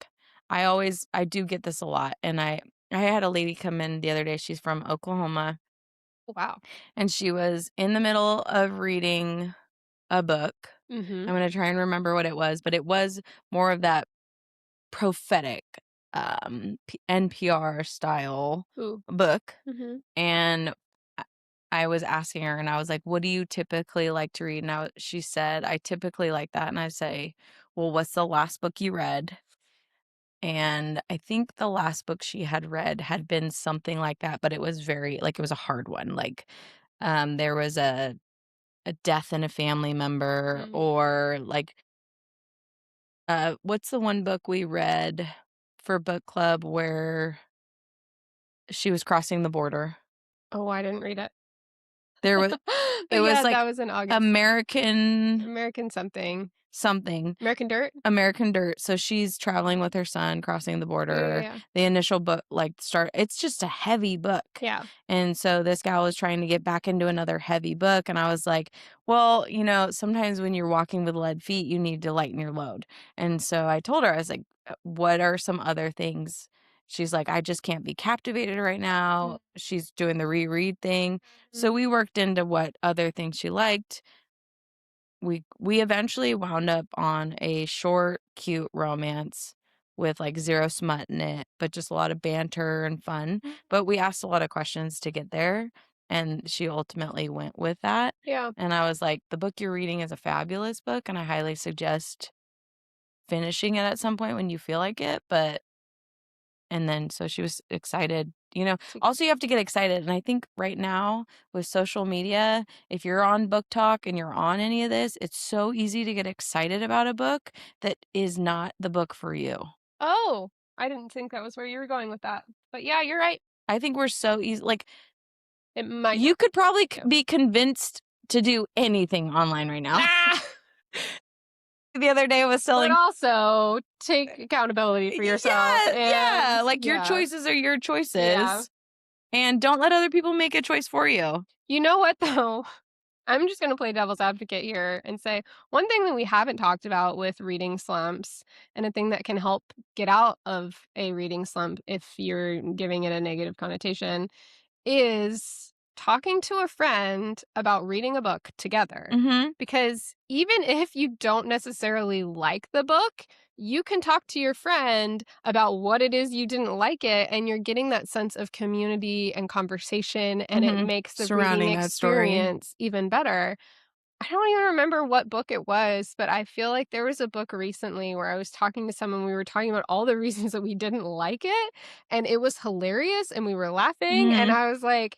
I do get this a lot. And I had a lady come in the other day. She's from Oklahoma Wow. and she was in the middle of reading a book. Mhm. I'm going to try and remember what it was, but it was more of that prophetic NPR style Ooh. book. Mhm. And I I was asking her and I was like, "What do you typically like to read?" Now she said, "I typically like that." And I say, "Well, what's the last book you read?" And I think the last book she had read had been something like that, but it was very like it was a hard one. Like there was a death in a family member Mm. or like what's the one book we read for book club where she was crossing the border? Oh, I didn't read it. There was it But was yeah, that like was in August. American American something. something, American Dirt? American Dirt. So she's traveling with her son crossing the Yeah, yeah, border. yeah. The initial book like start it's just a heavy book. Yeah. And so this gal was trying to get back into another heavy book and I was like, "Well, sometimes when you're walking with lead feet, you need to lighten your load." And so I told her I was like, "What are some other things?" She's like, "I just can't be captivated right now." Mhm. She's doing the reread thing. So we worked into what other things she liked. We eventually wound up on a short, cute romance with, like, 0 smut in it, but just a lot of banter and fun, Mhm. but we asked a lot of questions to get there, and she ultimately went with that, Yeah. and I was like, "The book you're reading is a fabulous book, and I highly suggest finishing it at some point when you feel like it," but and then so she was excited. To Also you have to get excited, and I think right now with social media, if you're on Book Talk and you're on any of this, it's so easy to get excited about a book that is not the book for you. Oh, I didn't think that was where you were going with that. But yeah, you're right. I think we're so easy like, It might you not could probably be. be convinced to do anything online right now. Ah! The other day I was selling. But also take accountability for yourself. Yeah. And Like your choices are your choices. Yeah. And don't let other people make a choice for you. You know what, though? I'm just going to play devil's advocate here and say one thing that we haven't talked about with reading slumps, and a thing that can help get out of a reading slump if you're giving it a negative connotation, is talking to a friend about reading a book together. Mm-hmm. Because even if you don't necessarily like the book, you can talk to your friend about what it is you didn't like it, and you're getting that sense of community and conversation, and it makes the reading Surrounding that story. experience even better. I don't even remember what book it was, but I feel like there was a book recently where I was talking to someone, we were talking about all the reasons that we didn't like it, and it was hilarious, and we were laughing, and I was like,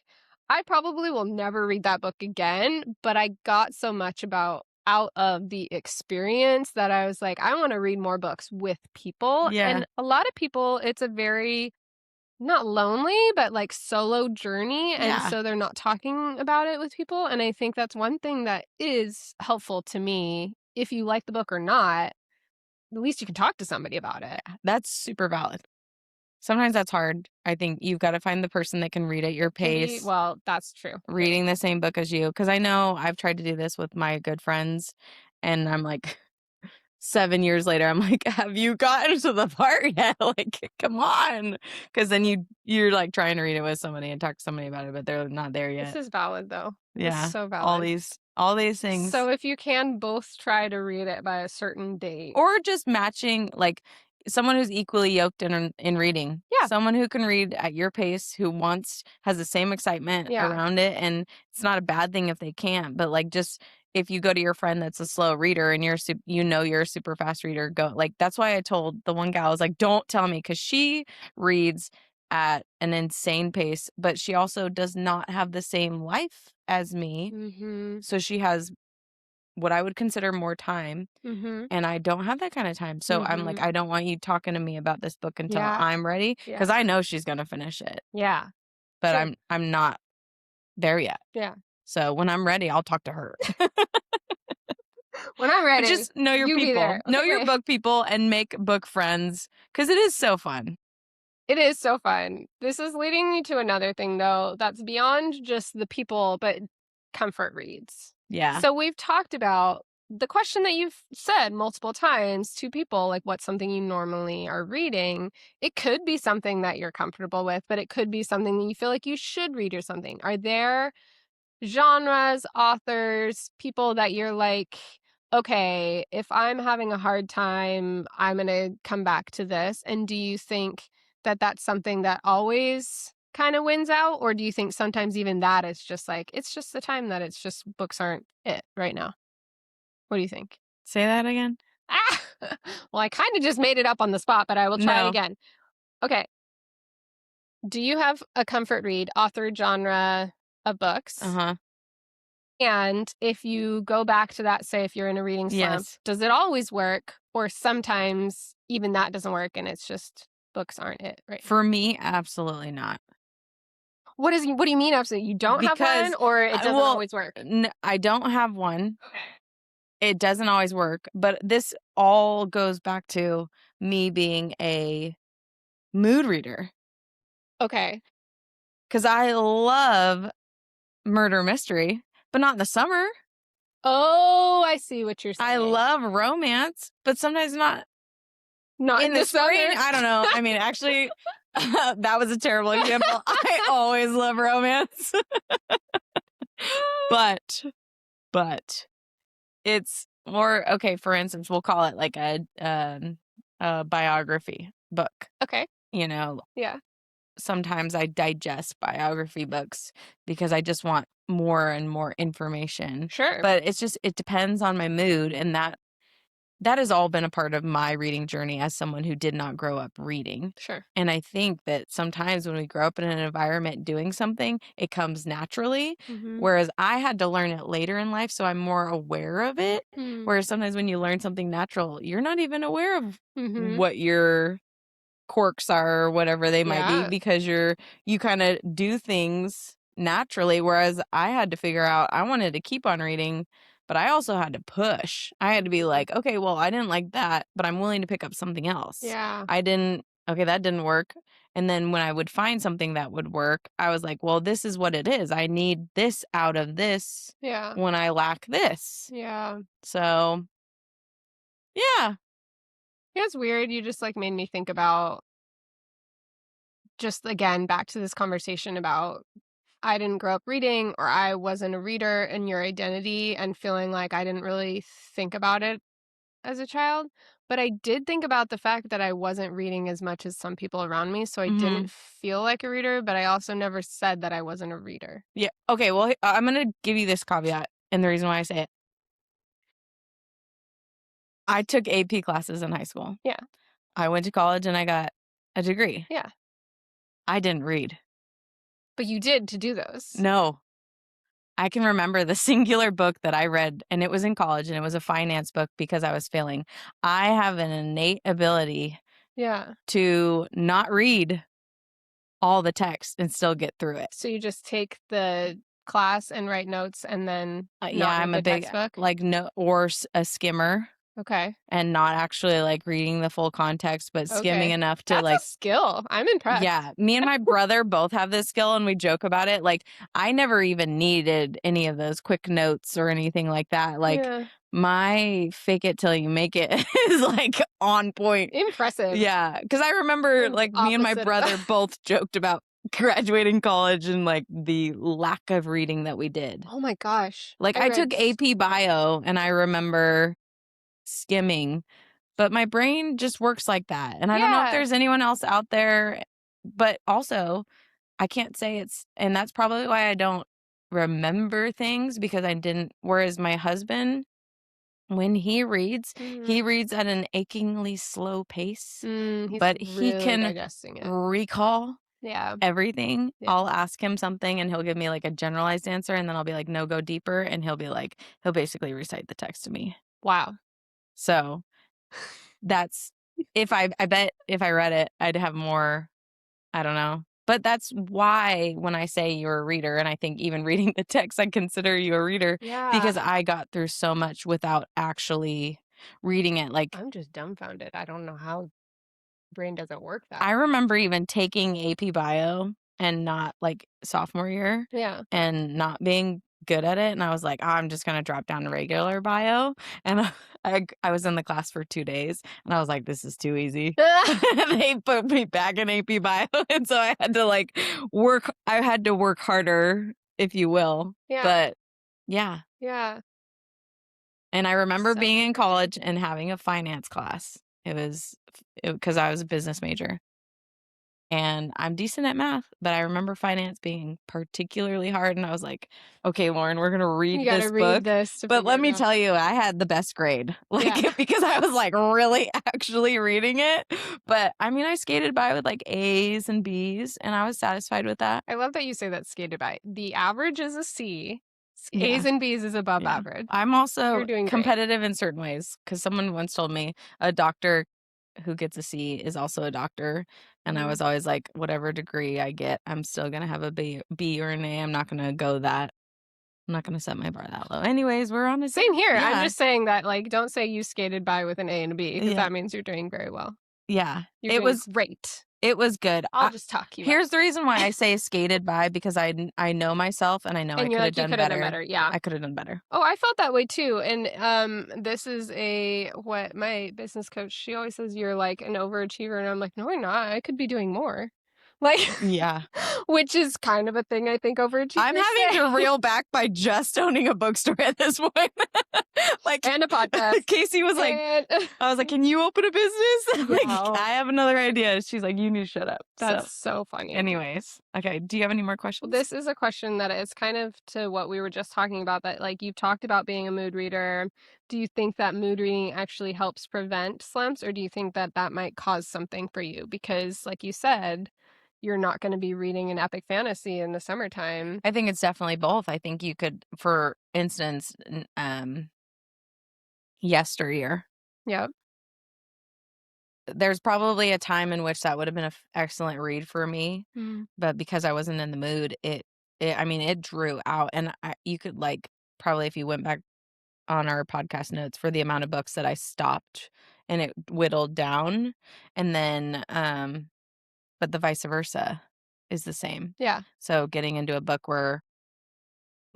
I probably will never read that book again, but I got so much out of the experience that I was like, I want to read more books with people. Yeah. And a lot of people, it's a very not lonely, but like solo journey. And Yeah. so they're not talking about it with people. And I think that's one thing that is helpful to me. If you like the book or not, at least you can talk to somebody about it. That's super valid. Sometimes that's hard. I think you've got to find the person that can read at your pace. Well, that's true. Reading the same book as you. Because I know I've tried to do this with my good friends, and I'm like, 7 years later, I'm like, have you gotten to the part yet? Like, come on. Because then you're like trying to read it with somebody and talk to somebody about it, but they're not there yet. This is valid, though. Yeah. It's so valid. All these things. So if you can both try to read it by a certain date. Or just matching, like, someone who's equally yoked in reading. Yeah. Someone who can read at your pace, who has the same excitement around it. And it's not a bad thing if they can't, but like, just if you go to your friend that's a slow reader and you're a super fast reader, go. Like, that's why I told the one gal, I was like, don't tell me, because she reads at an insane pace, but she also does not have the same life as me. Mm-hmm. So she has what I would consider more time. Mm-hmm. And I don't have that kind of time. So I'm like, I don't want you talking to me about this book until I'm ready, because I know she's going to finish it. Yeah. But Sure. I'm not there yet. Yeah. So when I'm ready, I'll talk to her. When I'm ready. But just know your people. Okay. Know your book people and make book friends, because it is so fun. It is so fun. This is leading me to another thing, though, that's beyond just the people, but comfort reads. Yeah. So we've talked about the question that you've said multiple times to people, like, what's something you normally are reading? It could be something that you're comfortable with, but it could be something that you feel like you should read or something. Are there genres, authors, people that you're like, okay, if I'm having a hard time, I'm going to come back to this? And do you think that that's something that always kind of wins out? Or do you think sometimes even that is just like, it's just the time that it's just books aren't it right now? What do you think? Say that again. Ah! Well, I kind of just made it up on the spot, but I will try it again. Okay. Do you have a comfort read, author, genre of books? Uh-huh. And if you go back to that, say if you're in a reading slump, does it always work? Or sometimes even that doesn't work and it's just books aren't it, right? For me, absolutely not. What do you mean absolutely? You don't have one, or it doesn't always work? I don't have one. Okay. It doesn't always work, but this all goes back to me being a mood reader. Okay. Because I love murder mystery, but not in the summer. Oh, I see what you're saying. I love romance, but sometimes not in the spring. I don't know. I mean, actually, that was a terrible example. I always love romance. But it's more, okay, for instance, we'll call it like a biography book. Okay. You know? Yeah. Sometimes I digest biography books because I just want more and more information. Sure. But it depends on my mood, and that has all been a part of my reading journey as someone who did not grow up reading. Sure. And I think that sometimes when we grow up in an environment doing something, it comes naturally, whereas I had to learn it later in life, so I'm more aware of it. Whereas sometimes when you learn something natural, you're not even aware of what your quirks are or whatever they might be, because you kind of do things naturally, whereas I had to figure out I wanted to keep on reading, but I also had to push. I had to be like, okay, well, I didn't like that, but I'm willing to pick up something else. Yeah. Okay, that didn't work. And then when I would find something that would work, I was like, well, this is what it is. I need this out of this Yeah. when I lack this. Yeah. So, yeah. Yeah, it's weird. You just like made me think about just again back to this conversation about I didn't grow up reading or I wasn't a reader and your identity and feeling like I didn't really think about it as a child. But I did think about the fact that I wasn't reading as much as some people around me. So I didn't Mhm. feel like a reader, but I also never said that I wasn't a reader. Yeah. Okay, well, I'm going to give you this caveat, and the reason why I say it. I took AP classes in high school. Yeah. I went to college and I got a degree. Yeah. I didn't read. But you did to do those. No. I can remember the singular book that I read, and it was in college, and it was a finance book because I was failing. I have an innate ability Yeah. to not read all the text and still get through it. So you just take the class and write notes and then Yeah, not read I'm a the big, textbook? like, no, or a skimmer. Okay. And not actually, like, reading the full context, but skimming Okay. enough to, That's a like. skill. I'm impressed. Yeah, me and my brother both have this skill, and we joke about it, like, I never even needed any of those quick notes or anything like that, like, Yeah. my fake it till you make it is, like, on point. Impressive. Yeah, because I remember, I'm like, me and my opposite of brother that. both joked about graduating college and, like, the lack of reading that we did. Oh my gosh. Like, I I read took AP Bio, and I remember skimming. But my brain just works like that, and I don't know if Yeah. there's anyone else out there, but also, I can't say it's and that's probably why I don't remember things because I didn't whereas my husband, when Mhm. he reads at an achingly slow pace, He's but he really can digesting it. recall Yeah. everything. Yeah. I'll ask him something, and he'll give me, like, a generalized answer, and then I'll be like, "No, go deeper," and he'll basically recite the text to me. Wow. So that's I bet if I read it, I'd have more I don't know. But that's why when I say you're a reader, and I think even reading the text, I consider you a reader Yeah. because I got through so much without actually reading it. Like, I'm just dumbfounded. I don't know how brain doesn't work that. I remember even taking AP Bio and not like sophomore year Yeah. and not being good at it. And I was like, "Oh, I'm just going to drop down to regular bio." And I was in the class for 2 days and I was like, this is too easy. They put me back in AP Bio. And so I had to I had to work harder, if you will. Yeah. But yeah. Yeah. And I remember So being in interesting. college and having a finance class. Because I was a business major. And I'm decent at math, but I remember finance being particularly hard, and I was like, "Okay, Lauren, we're gonna You read gotta this read book." this to But figure let it me out. tell you, I had the best grade, Yeah. because I was, like, really actually reading it. But, I mean, I skated by with, like, A's and B's, and I was satisfied with that. I love that you say that skated by. The average is a C. A's Yeah, and B's is above yeah. average. I'm also You're doing great. competitive in certain ways, because someone once told me a doctor who gets a C is also a doctor, and I Mhm. was always like, "Whatever degree I get, I'm still gonna have a B or an A, I'm not gonna go that I'm not gonna set my bar that low." Anyways, we're on a Same here. I'm yeah, just saying that, like, don't say you skated by with an A and a B because yeah, that means you're doing very well. yeah. You're doing great. It was good. I'll just talk you up. Here's the reason why I say skated by, because I know myself, and I know I And you're could have like, "You done could have done better. better." Yeah. I could have done better. Oh, I felt that way too. And this is what my business coach, she always says you're like an overachiever and I'm like, "No, I'm not. I could be doing more." Like Yeah. which is kind of a thing I think I'm overachievers having say. to reel back by just owning a bookstore at this point. Like, And a podcast. Casey was like, And I was like, "Can you open a business?" Like, yeah, I have another idea. She's like, "You need to shut up." So, that's so funny. anyways, okay. Do you have any more Well, questions? this is a question that is kind of to what we were just talking about that like you've talked about being a mood reader. Do you think that mood reading actually helps prevent slumps or do you think that that might cause something for you? Because like you said, you're not going to be reading an epic fantasy in the summertime. I think it's definitely both. I think you could, for instance, yesteryear. Yep. There's probably a time in which that would have been an excellent read for me, Mm. but because I wasn't in the mood, it drew out, and you could, like, probably if you went back on our podcast notes for the amount of books that I stopped and it whittled down, and then, but the vice versa is the same. Yeah. So getting into a book where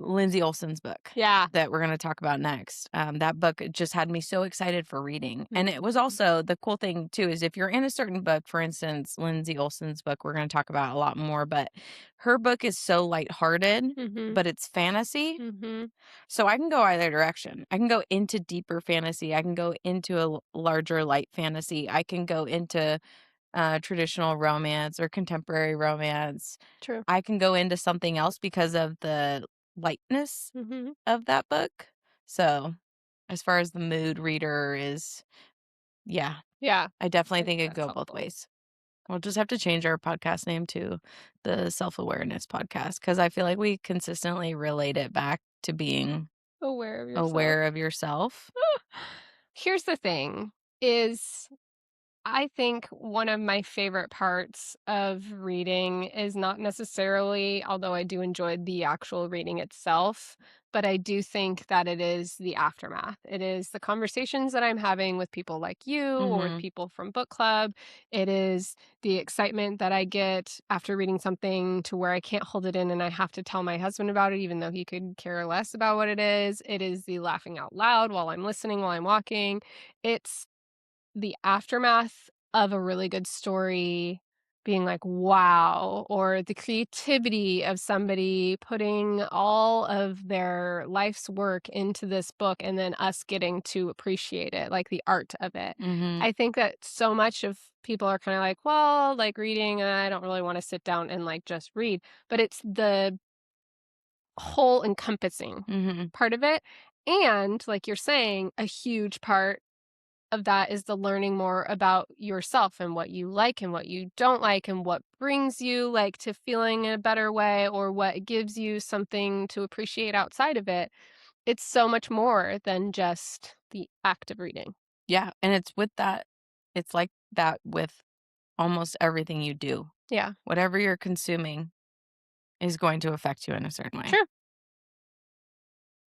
Lindsay Olsen's book Yeah. that we're gonna talk about next, that book just had me so excited for reading, and it was Mhm. also the cool thing too is if you're in a certain book, for instance, Lindsay Olsen's book, we're gonna talk about a lot more, but her book is so lighthearted, Mhm. but it's fantasy, Mhm. so I can go either direction. I can go into deeper fantasy, I can go into a larger light fantasy, I can go into, traditional romance or contemporary romance. True. I can go into something else because of the lightness Mhm. of that book. So, as far as the mood reader is, yeah, Yeah. I definitely I think think it could that's go both helpful. ways. We'll just have to change our podcast name to the Self-Awareness Podcast because I feel like we consistently relate it back to being Aware of yourself. aware of yourself. Here's the thing is I think one of my favorite parts of reading is not necessarily, although I do enjoy the actual reading itself, but I do think that it is the aftermath. It is the conversations that I'm having with people like you or with Mhm. people from book club. It is the excitement that I get after reading something to where I can't hold it in and I have to tell my husband about it, even though he could care less about what it is. It is the laughing out loud while I'm listening, while I'm walking. It's the aftermath of a really good story being like, wow, or the creativity of somebody putting all of their life's work into this book and then us getting to appreciate it, like the art of it. Mhm. I think that so much of people are kind of like, well, like reading, I don't really want to sit down and like just read, but it's the whole encompassing Mhm. part of it. And like you're saying, a huge part of that is the learning more about yourself and what you like and what you don't like and what brings you like to feeling in a better way or what gives you something to appreciate outside of it. It's so much more than just the act of reading. Yeah, and it's like that with almost everything you do. Yeah. Whatever you're consuming is going to affect you in a certain way. True.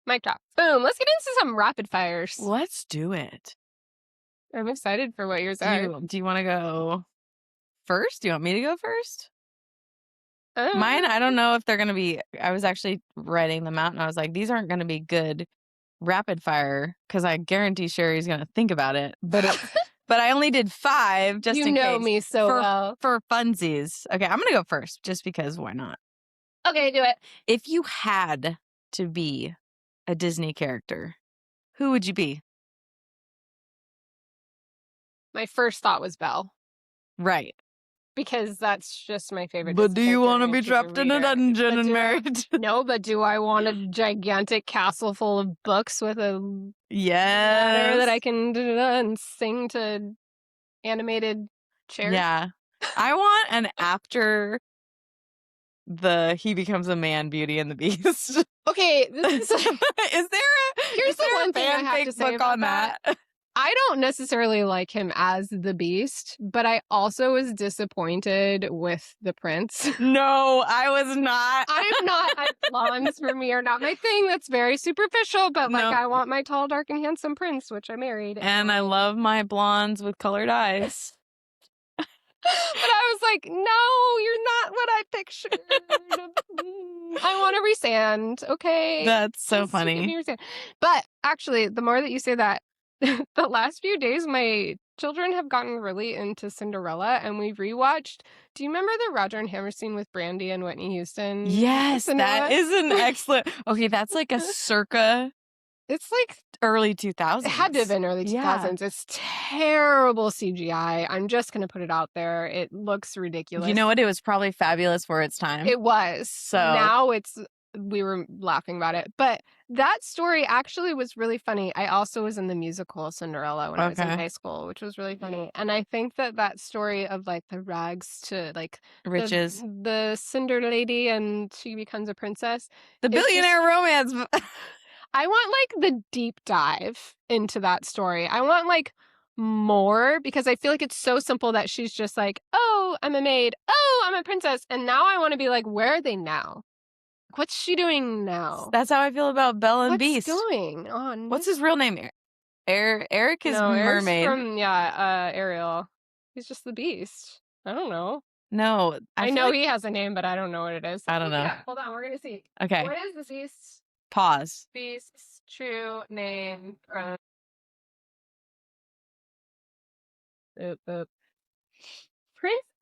Mic drop. Boom. Let's get into some rapid fires. Let's do it. I'm excited for what yours Do are. you wanna go first? Do you want me to go first? Mine, I don't Um, know if they're gonna be I was actually writing them out, and I was like, "These aren't gonna be good rapid fire because I guarantee Sherry's gonna think about it." But I only did 5 just you in know case me so for well. funsies. Okay, I'm gonna go first just because why not? Okay, do it. If you had to be a Disney character, who would you be? My first thought was Belle. Right. Because that's just my favorite But Disney do you character, wanna and be she's a trapped in a reader. dungeon But and do I married? no, but do I want a gigantic castle full of books with a ladder that Yes. I can and sing to animated chairs? Yeah. I want an after he becomes a man, Beauty and the Beast. Okay, this is Is here's the there a one thing I have to fanfic say book about on that. that? I don't necessarily like him as the Beast, but I also was disappointed with the prince. No, I was not. I'm not blondes for me are not my thing. That's very superficial, but like No. I want my tall, dark, and handsome prince, which I married. And I love my blondes with colored eyes. But I was like, no, you're not what I pictured. I want a resand. Okay. That's so Just give funny. me resand. But actually, the more that you say that, the last few days, my children have gotten really into Cinderella and we've rewatched. Do you remember the Roger and Hammer scene with Brandy and Whitney Houston? Yes, that Cinderella? is an excellent Okay, that's like a circa It's like early it had to have 2000s. been early Yeah. 2000s. It's terrible CGI. I'm just gonna put it out there. It looks ridiculous. You know what? It was probably fabulous for its time. It was. So Now it's we were laughing about it. But that story actually was really funny. I also was in the musical Cinderella when I was in Okay. high school, which was really funny. And I think that that story of like the rags to like Riches. the Cinder lady and she becomes a princess. The It's just billionaire romance. I want like the deep dive into that story. I want like more because I feel like it's so simple that she's just like, "Oh, I'm a maid. Oh, I'm a princess." And now I want to be like, "Where are they now?" What's she doing now? That's how I feel about Belle and What's Beast. going on? What's his real name? Eric is No, Eric's mermaid. from Ariel. He's just the Beast. I don't know. No, I feel know like he has a name, but I don't know what it is. I don't know. Hold on, we're gonna see. Okay. What is the Pause. Beast's true name? Prince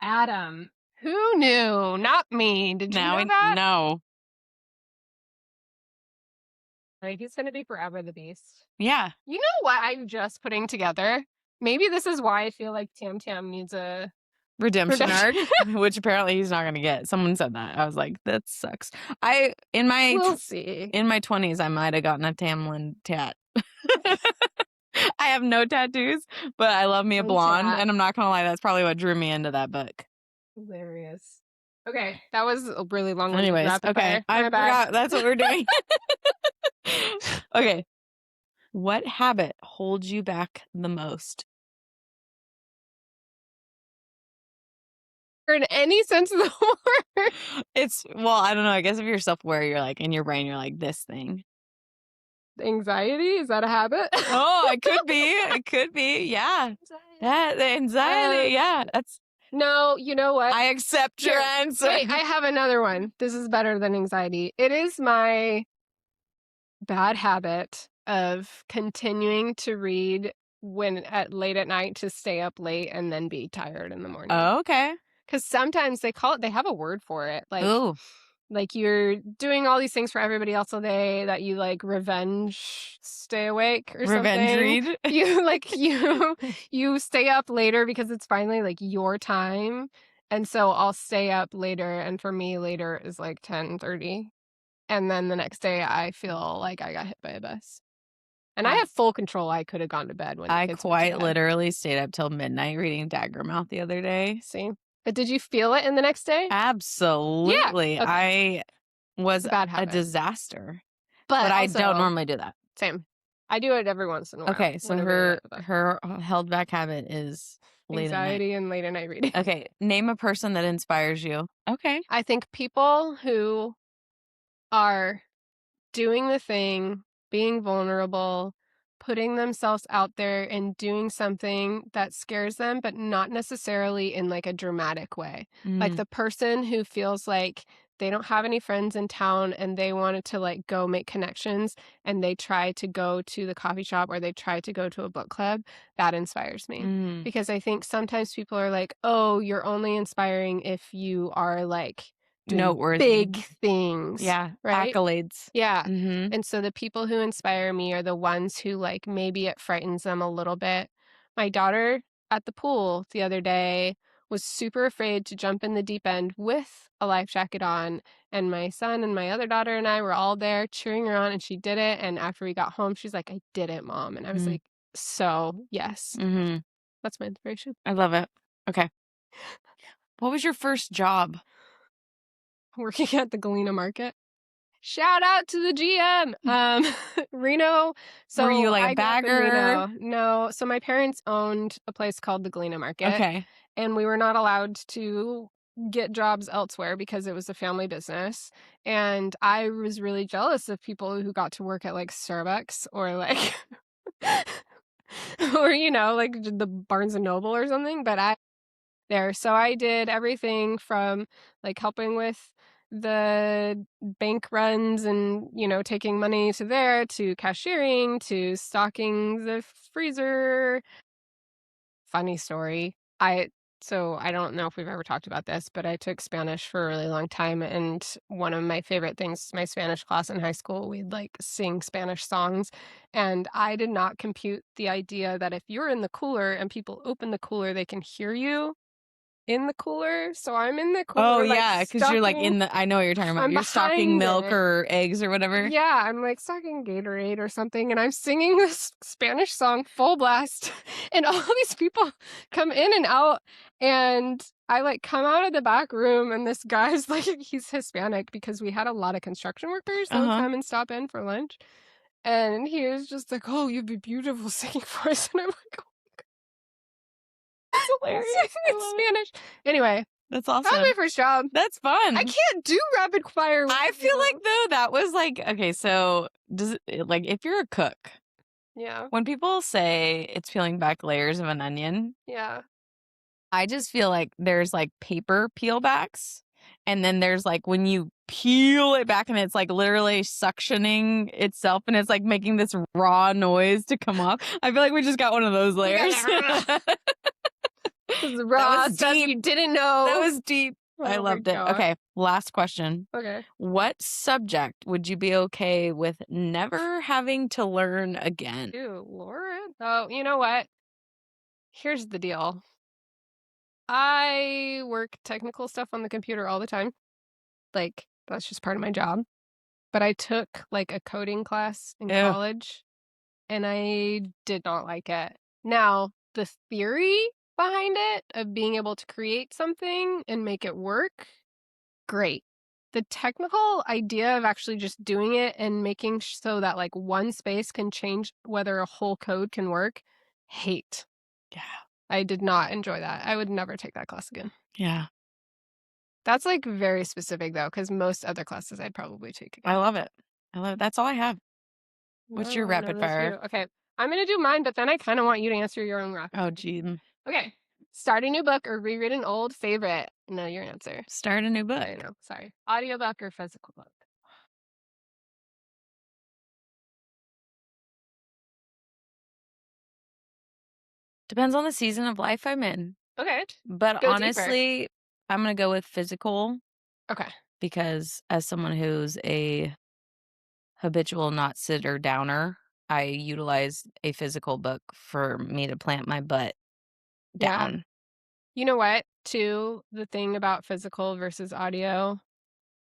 Adam. Who knew? Not me. Did you know that? No. Like, he's gonna be forever the Beast. Yeah. You know what I'm just putting together? Maybe this is why I feel like Tam Tam needs a redemption arc, which apparently he's not going to get. Someone said that. I was like, that sucks. We'll see. In my 20s, I might have gotten a Tamlin tat. I have no tattoos, but I love me a blonde, and I'm not going to lie, that's probably what drew me into that book. Hilarious. Okay, that was a really long one. Anyways, okay, I forgot that's what we're doing. Okay. What habit holds you back the most? In any sense of the word. I don't know. I guess if you're self-aware, you're like, in your brain, you're like, this thing. Anxiety? Is that a habit? Oh, it could be. It could be. Yeah. The anxiety. Yeah. No, you know what? I accept your answer. Wait, I have another one. This is better than anxiety. It is my bad habit of continuing to read late at night to stay up late and then be tired in the morning. Oh, okay. Because sometimes they have a word for it. Like, ooh. Like you're doing all these things for everybody else all day that you like revenge stay awake or revenge something. Read? You stay up later because it's finally like your time. And so I'll stay up later, and for me later is like 10:30. And then the next day I feel like I got hit by a bus. And I have full control. I could have gone to bed when the kids went to bed. Literally stayed up till midnight reading Daggermouth the other day. See? But did you feel it in the next day? Absolutely. Yeah. Okay. I was a disaster. But I don't normally do that. Same. I do it every once in a while. Okay, so her held back habit is anxiety and late at night reading. Okay, name a person that inspires you. Okay. I think people who are doing the thing, being vulnerable, putting themselves out there and doing something that scares them, but not necessarily in like a dramatic way. Like the person who feels like they don't have any friends in town and they wanted to like go make connections and they try to go to the coffee shop or they try to go to a book club, that inspires me. Because I think sometimes people are like, oh, you're only inspiring if you are like noteworthy big things. Yeah. Right? Accolades. Yeah. And so the people who inspire me are the ones who like maybe it frightens them a little bit. My daughter at the pool the other day was super afraid to jump in the deep end with a life jacket on. And my son and my other daughter and I were all there cheering her on, and she did it. And after we got home, she's like, I did it, Mom. And I was like, so yes. That's my inspiration. I love it. Okay. What was your first job? Working at the Galena Market. Shout out to the GM. Reno. So were you like a bagger? No. So my parents owned a place called the Galena Market. Okay. And we were not allowed to get jobs elsewhere because it was a family business. And I was really jealous of people who got to work at like Starbucks or like or like the Barnes and Noble or something, but so I did everything from like helping with the bank runs and taking money to there, to cashiering, to stocking the freezer. Funny story. I don't know if we've ever talked about this, but I took Spanish for a really long time, and one of my favorite things, my Spanish class in high school, we'd like sing Spanish songs, and I did not compute the idea that if you're in the cooler and people open the cooler, they can hear you in the cooler. So I'm in the cooler. Oh, yeah, because you're like I know what you're talking about. You're stocking milk or eggs or whatever. Yeah, I'm like stocking Gatorade or something, and I'm singing this Spanish song full blast, and all these people come in and out, and I like come out of the back room, and this guy's like, he's Hispanic because we had a lot of construction workers that would come and stop in for lunch, and he was just like, oh, you'd be beautiful singing for us, and I'm like, oh my God. It's hilarious. It's Spanish. Anyway, That's That was awesome. my first job. That's fun. I can't do rapid fire. I feel like, though, that was like, okay, so does it, like, if you're a cook, Yeah. when people say it's peeling back layers of an onion, Yeah. I just feel like there's like paper peel backs, and then there's like when you peel it back and it's like literally suctioning itself and it's like making this raw noise to come off. I feel like we just got one of those layers. This is raw stuff deep. you didn't know. That was deep. I Oh my loved it. God. Okay, last question. Okay. What subject would you be okay with never having to learn again? Ew, Laura. Oh, you know what? Here's the deal. I work technical stuff on the computer all the time. Like, that's just part of my job. But I took like a coding class in Ew. college and I did not like it. Now, the theory behind it of being able to create something and make it work, great. The technical idea of actually just doing it and making so that like one space can change whether a whole code can work, hate. Yeah. I did not enjoy that. I would never take that class again. Yeah. That's like very specific though, because most other classes I'd probably take again. I love it. That's all I have. What's your rapid fire? Okay, I'm gonna do mine, but then I kind of want you to answer your own rapid. Oh, gee. Okay, start a new book or reread an old favorite. Know your answer. Start a new book. I know. Sorry. Audiobook or physical book? Depends on the season of life I'm in. Okay. But Go honestly, I'm going to go with physical Okay. because as someone who's a habitual not sitter downer, I utilize a physical book for me to plant my butt Yeah. down. You know what? Too, the thing about physical versus audio,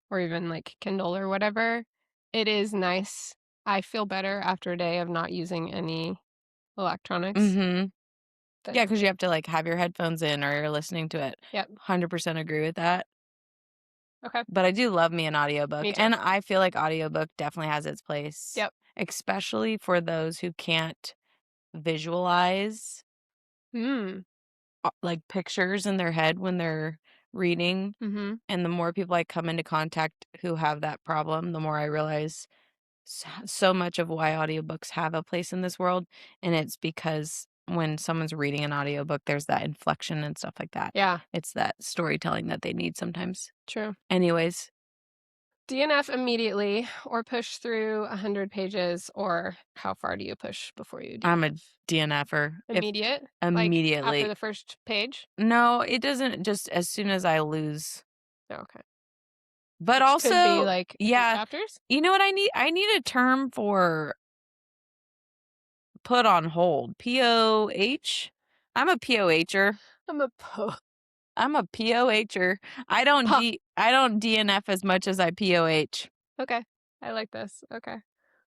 or even like Kindle or whatever, it is nice. I feel better after a day of not using any electronics. Mm-hmm. But Yeah, because you have to like have your headphones in or you're listening to it. Yep. 100% agree with that. Okay. But I do love me an audiobook. Me too. And I feel like audiobook definitely has its place. Yep. Especially for those who can't visualize like pictures in their head when they're reading. Mm-hmm. And the more people I come into contact who have that problem, the more I realize so much of why audiobooks have a place in this world. And it's because when someone's reading an audiobook, there's that inflection and stuff like that. Yeah. It's that storytelling that they need sometimes. True. Anyways. DNF immediately or push through 100 pages, or how far do you push before you DNF? I'm a DNFer. Immediate? Immediately. Like after the first page? No, it doesn't. Just as soon as I lose. Oh, okay. But Which also, could be like yeah, chapters? you know what I need? I need a term for put on hold. POH? I'm a POHer. I'm a POHer. I don't DNF as much as I POH. Okay. I like this. Okay.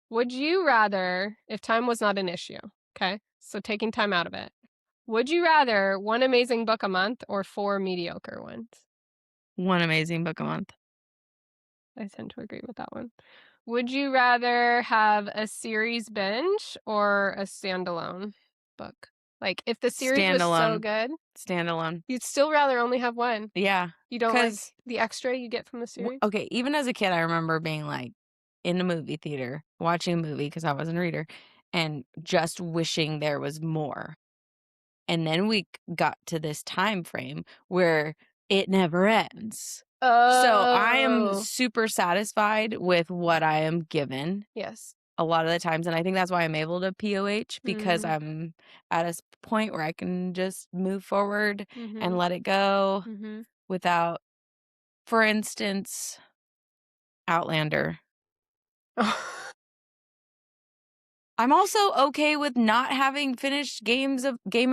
Would you rather, if time was not an issue, okay, so taking time out of it, would you rather one amazing book a month or 4 mediocre ones? One amazing book a month. I tend to agree with that one. Would you rather have a series binge or a standalone book? Like, if the series was so good, Standalone. you'd still rather only have one. Yeah. You don't like the extra you get from the series? Okay, even as a kid, I remember being like in a movie theater, watching a movie because I wasn't a reader, and just wishing there was more. And then we got to this time frame where it never ends. So I am super satisfied with what I am given. Yes. A lot of the times, and I think that's why I'm able to POH, because I'm at a point where I can just move forward and let it go without, for instance, Outlander. I'm also okay with not having finished Game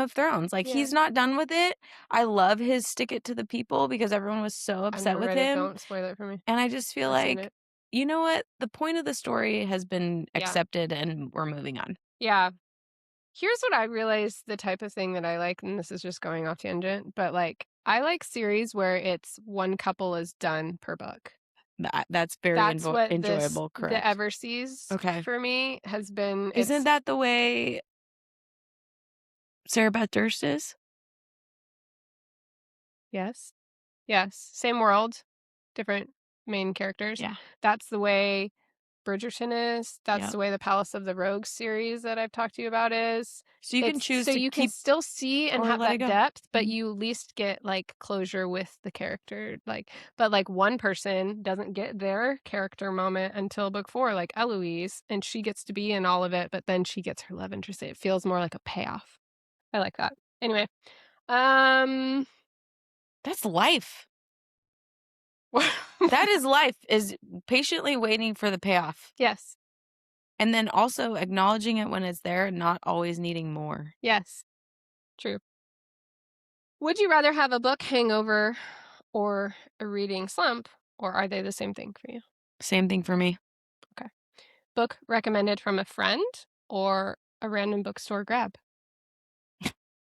of Thrones. Like, he's not done with it. I love his stick it to the people because everyone was so upset with him. Don't spoil it for me. And I just feel like, you know what? The point of the story has been accepted and we're moving on. Yeah. Here's what I realized the type of thing that I like, and this is just going off tangent, but like, I like series where it's one couple is done per book. That's very enjoyable, correct. The Everseas for me has been... Isn't that the way Sarah Beth Durst is? Yes. Yes, same world, different main characters. Yeah. That's the way Bridgerton is. That's Yep. the way the Palace of the Rogues series that I've talked to you about is. So you can It's choose so to you can keep still see and or have let it that go. depth, but Mhm. you at least get, like, closure with the character, like but, like, one person doesn't get their character moment until book 4, like Eloise, and she gets to be in all of it, but then she gets her love interest. It feels more like a payoff. I like that. Anyway, um That's life. That is life, is patiently waiting for the payoff. Yes, And then also acknowledging it when it's there and not always needing more. yes, true. Would you rather have a book hangover or a reading slump, or are they the same thing for you? Same thing for me. Okay. Book recommended from a friend or a random bookstore grab?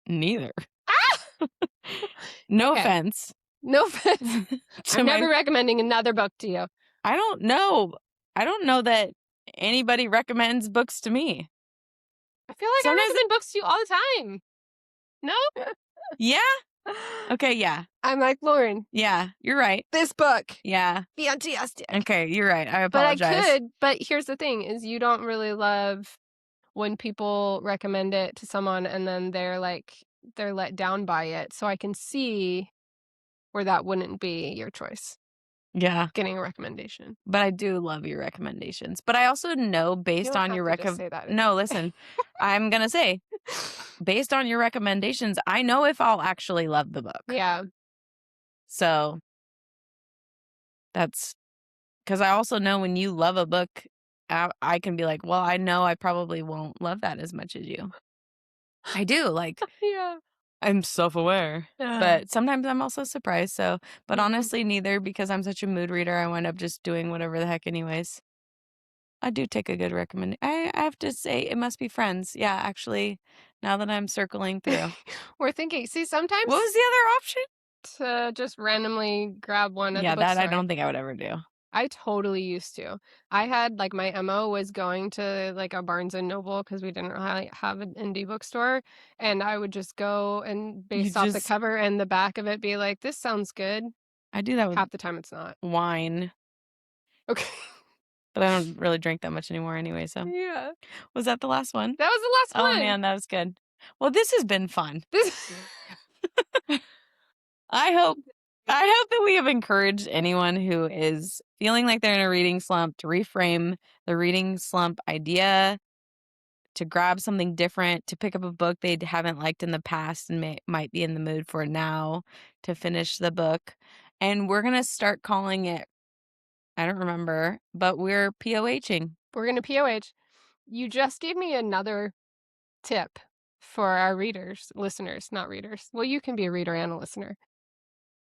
Neither. Ah! No Okay. offense No offense. to I'm my never recommending another book to you. I don't know. I don't know that anybody recommends books to me. I feel like I Sometimes recommend books to you all the time. No? yeah? Okay, yeah. I'm like, Lauren, Yeah, you're right. this book, Yeah. fantastic. Okay, you're right. I But I apologize. could, but here's the thing is you don't really love when people recommend it to someone and then they're let down by it. So I can see where that wouldn't be your choice, Yeah, getting a recommendation. but I do love your recommendations. But I also know You based don't on have your to just say that. No, listen. I'm going to say based on your recommendations, I know if I'll actually love the book. Yeah. So, that's cuz I also know when you love a book, I can be like, "Well, I know I probably won't love that as much as you." I do, like Yeah. I'm self-aware, Uh, but sometimes I'm also surprised, so but mhm. honestly, neither because I'm such a mood reader, I wind up just doing whatever the heck anyways. I do take a good recommend I have to say it must be Friends. Yeah, actually, now that I'm circling through. We're thinking see, What was sometimes the other option? to just randomly grab one at the Yeah, that I bookstore. don't think I would ever do. I totally used to. I had like, my MO was going to, like, a Barnes& and Noble because we didn't really have an indie bookstore, and I would just go and You based off the just cover and the back of it, be like, "This sounds good." I do that with Half the time it's not. wine, Okay. but I don't really drink that much anymore anyway, so Yeah. was that the last one? That was the Oh, last one. man, that was good. Well, this has been fun. This I hope I hope that we have encouraged anyone who is feeling like they're in a reading slump to reframe the reading slump idea, to grab something different, to pick up a book they haven't liked in the past and might be in the mood for now, to finish the book. And we're gonna start calling it, I don't remember, but we're POHing. We're gonna POH. You just gave me another tip for our readers listeners, not readers. Well, you can be a reader and a listener.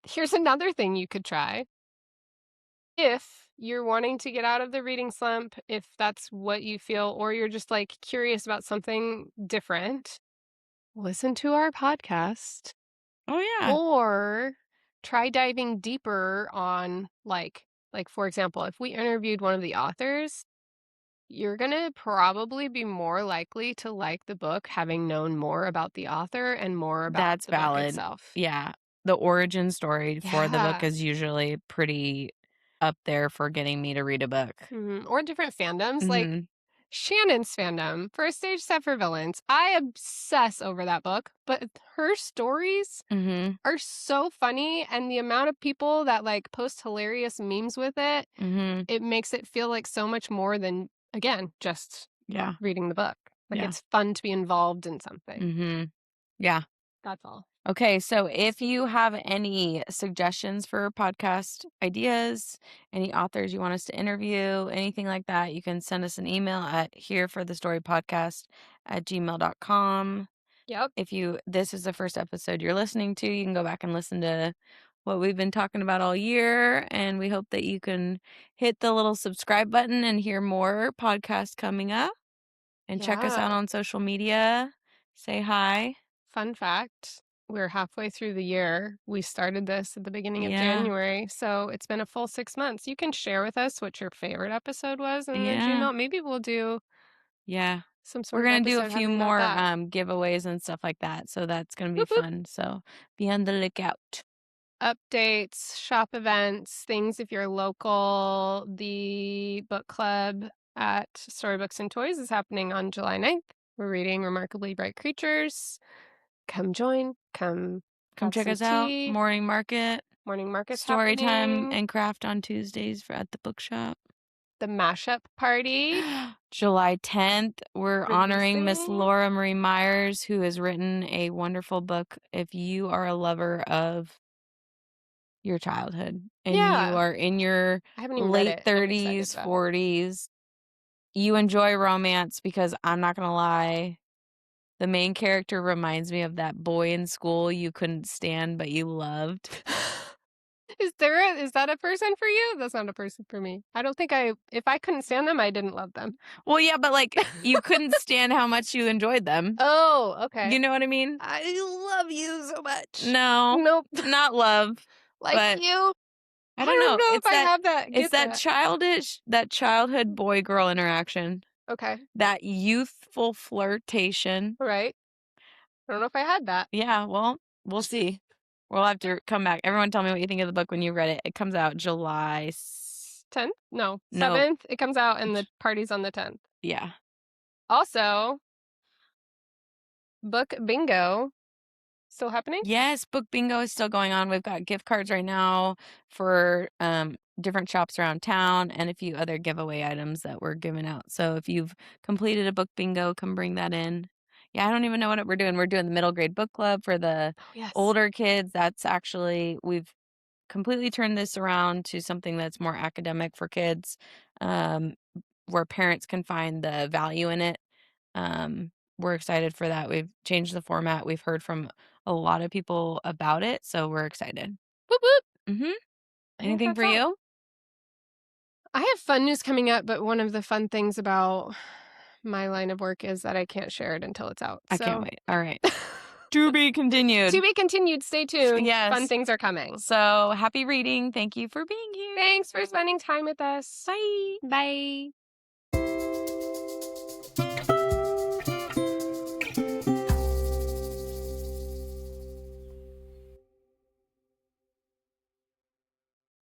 Here's another thing you could try. If you're wanting to get out of the reading slump, if that's what you feel, or you're just, like, curious about something different, listen to our podcast, Oh yeah, or try diving deeper on, for example, if we interviewed one of the authors, you're gonna probably be more likely to like the book having known more about the author and more about that's the book valid. itself. Yeah. The origin story for the book Yeah. is usually pretty up there for getting me to read a book. Mhm, or different fandoms, like Mhm. Shannon's fandom for A Stage Set for Villains. I obsess over that book, but her stories Mhm. are so funny, and the amount of people that, like, post hilarious memes with it, Mhm. it makes it feel like so much more than, again, just Yeah. reading the book. Like, Yeah. it's fun to be involved in something. Mhm. Yeah. That's all. Okay, so if you have any suggestions for podcast ideas, any authors you want us to interview, anything like that, you can send us an email at hereforthestorypodcast@gmail.com. Yep. If this is the first episode you're listening to, you can go back and listen to what we've been talking about all year. And we hope that you can hit the little subscribe button and hear more podcasts coming up. And check us out Yeah. on social media. Say hi. Fun fact, we're halfway through the year. We started this at the beginning of Yeah. January, so it's been a full 6 months. You can share with us what your favorite episode was in the Yeah. Gmail. Maybe we'll do Yeah. some sort We're of gonna do a episode few having about more that. giveaways and stuff like that. So that's gonna be Whoop, whoop. fun. So be on the lookout. updates, shop events, things if you're local. The book club at Storybooks and Toys is happening on July 9th. We're reading Remarkably Bright Creatures. Come join. Come Come have check some us out. tea. Morning market, Morning market's story time, happening. and craft on Tuesdays at the bookshop. The mashup party. July 10th, we're honoring Miss Releasing. Laura Marie Myers, who has written a wonderful book. If you are a lover of your childhood and you Yeah. are in your I haven't even read late it, and I'm excited 30s, about it. 40s, you enjoy romance, because I'm not going to lie, the main character reminds me of that boy in school you couldn't stand but you loved. Is that a person for you? That's not a person for me. I don't think if I couldn't stand them, I didn't love them. Well, yeah, but like you couldn't stand how much you enjoyed them. Oh, okay. You know what I mean? I love you so much. No, Nope. not love, Like but you? I I don't don't know. know if It's I that have that it's get that that. childhood boy girl interaction, Okay. that youthful flirtation. Right. I don't know if I had that. Yeah, well, we'll see. We'll have to come back. Everyone tell me what you think of the book when you read it. It comes out July 10th? No, no, 7th. It comes out and the party's on the 10th. yeah. Also, book bingo still happening? Yes, book bingo is still going on. We've got gift cards right now for different shops around town and a few other giveaway items that we're giving out. So if you've completed a book bingo, come bring that in. Yeah, I don't even know what we're doing. We're doing the middle grade book club for the Oh, yes. older kids. That's actually, we've completely turned this around to something that's more academic for kids, um, where parents can find the value in it. We're excited for that. We've changed the format. We've heard from a lot of people about it, so we're excited. Whoop whoop. Mhm. I think Anything that's for all. you? I have fun news coming up, but one of the fun things about my line of work is that I can't share it until it's out. I can't So wait. All right. To be continued. to be continued. Stay tuned. Fun Yes. things are coming. So happy reading. Thank you for being here. Thanks for spending time with us. Bye. Bye.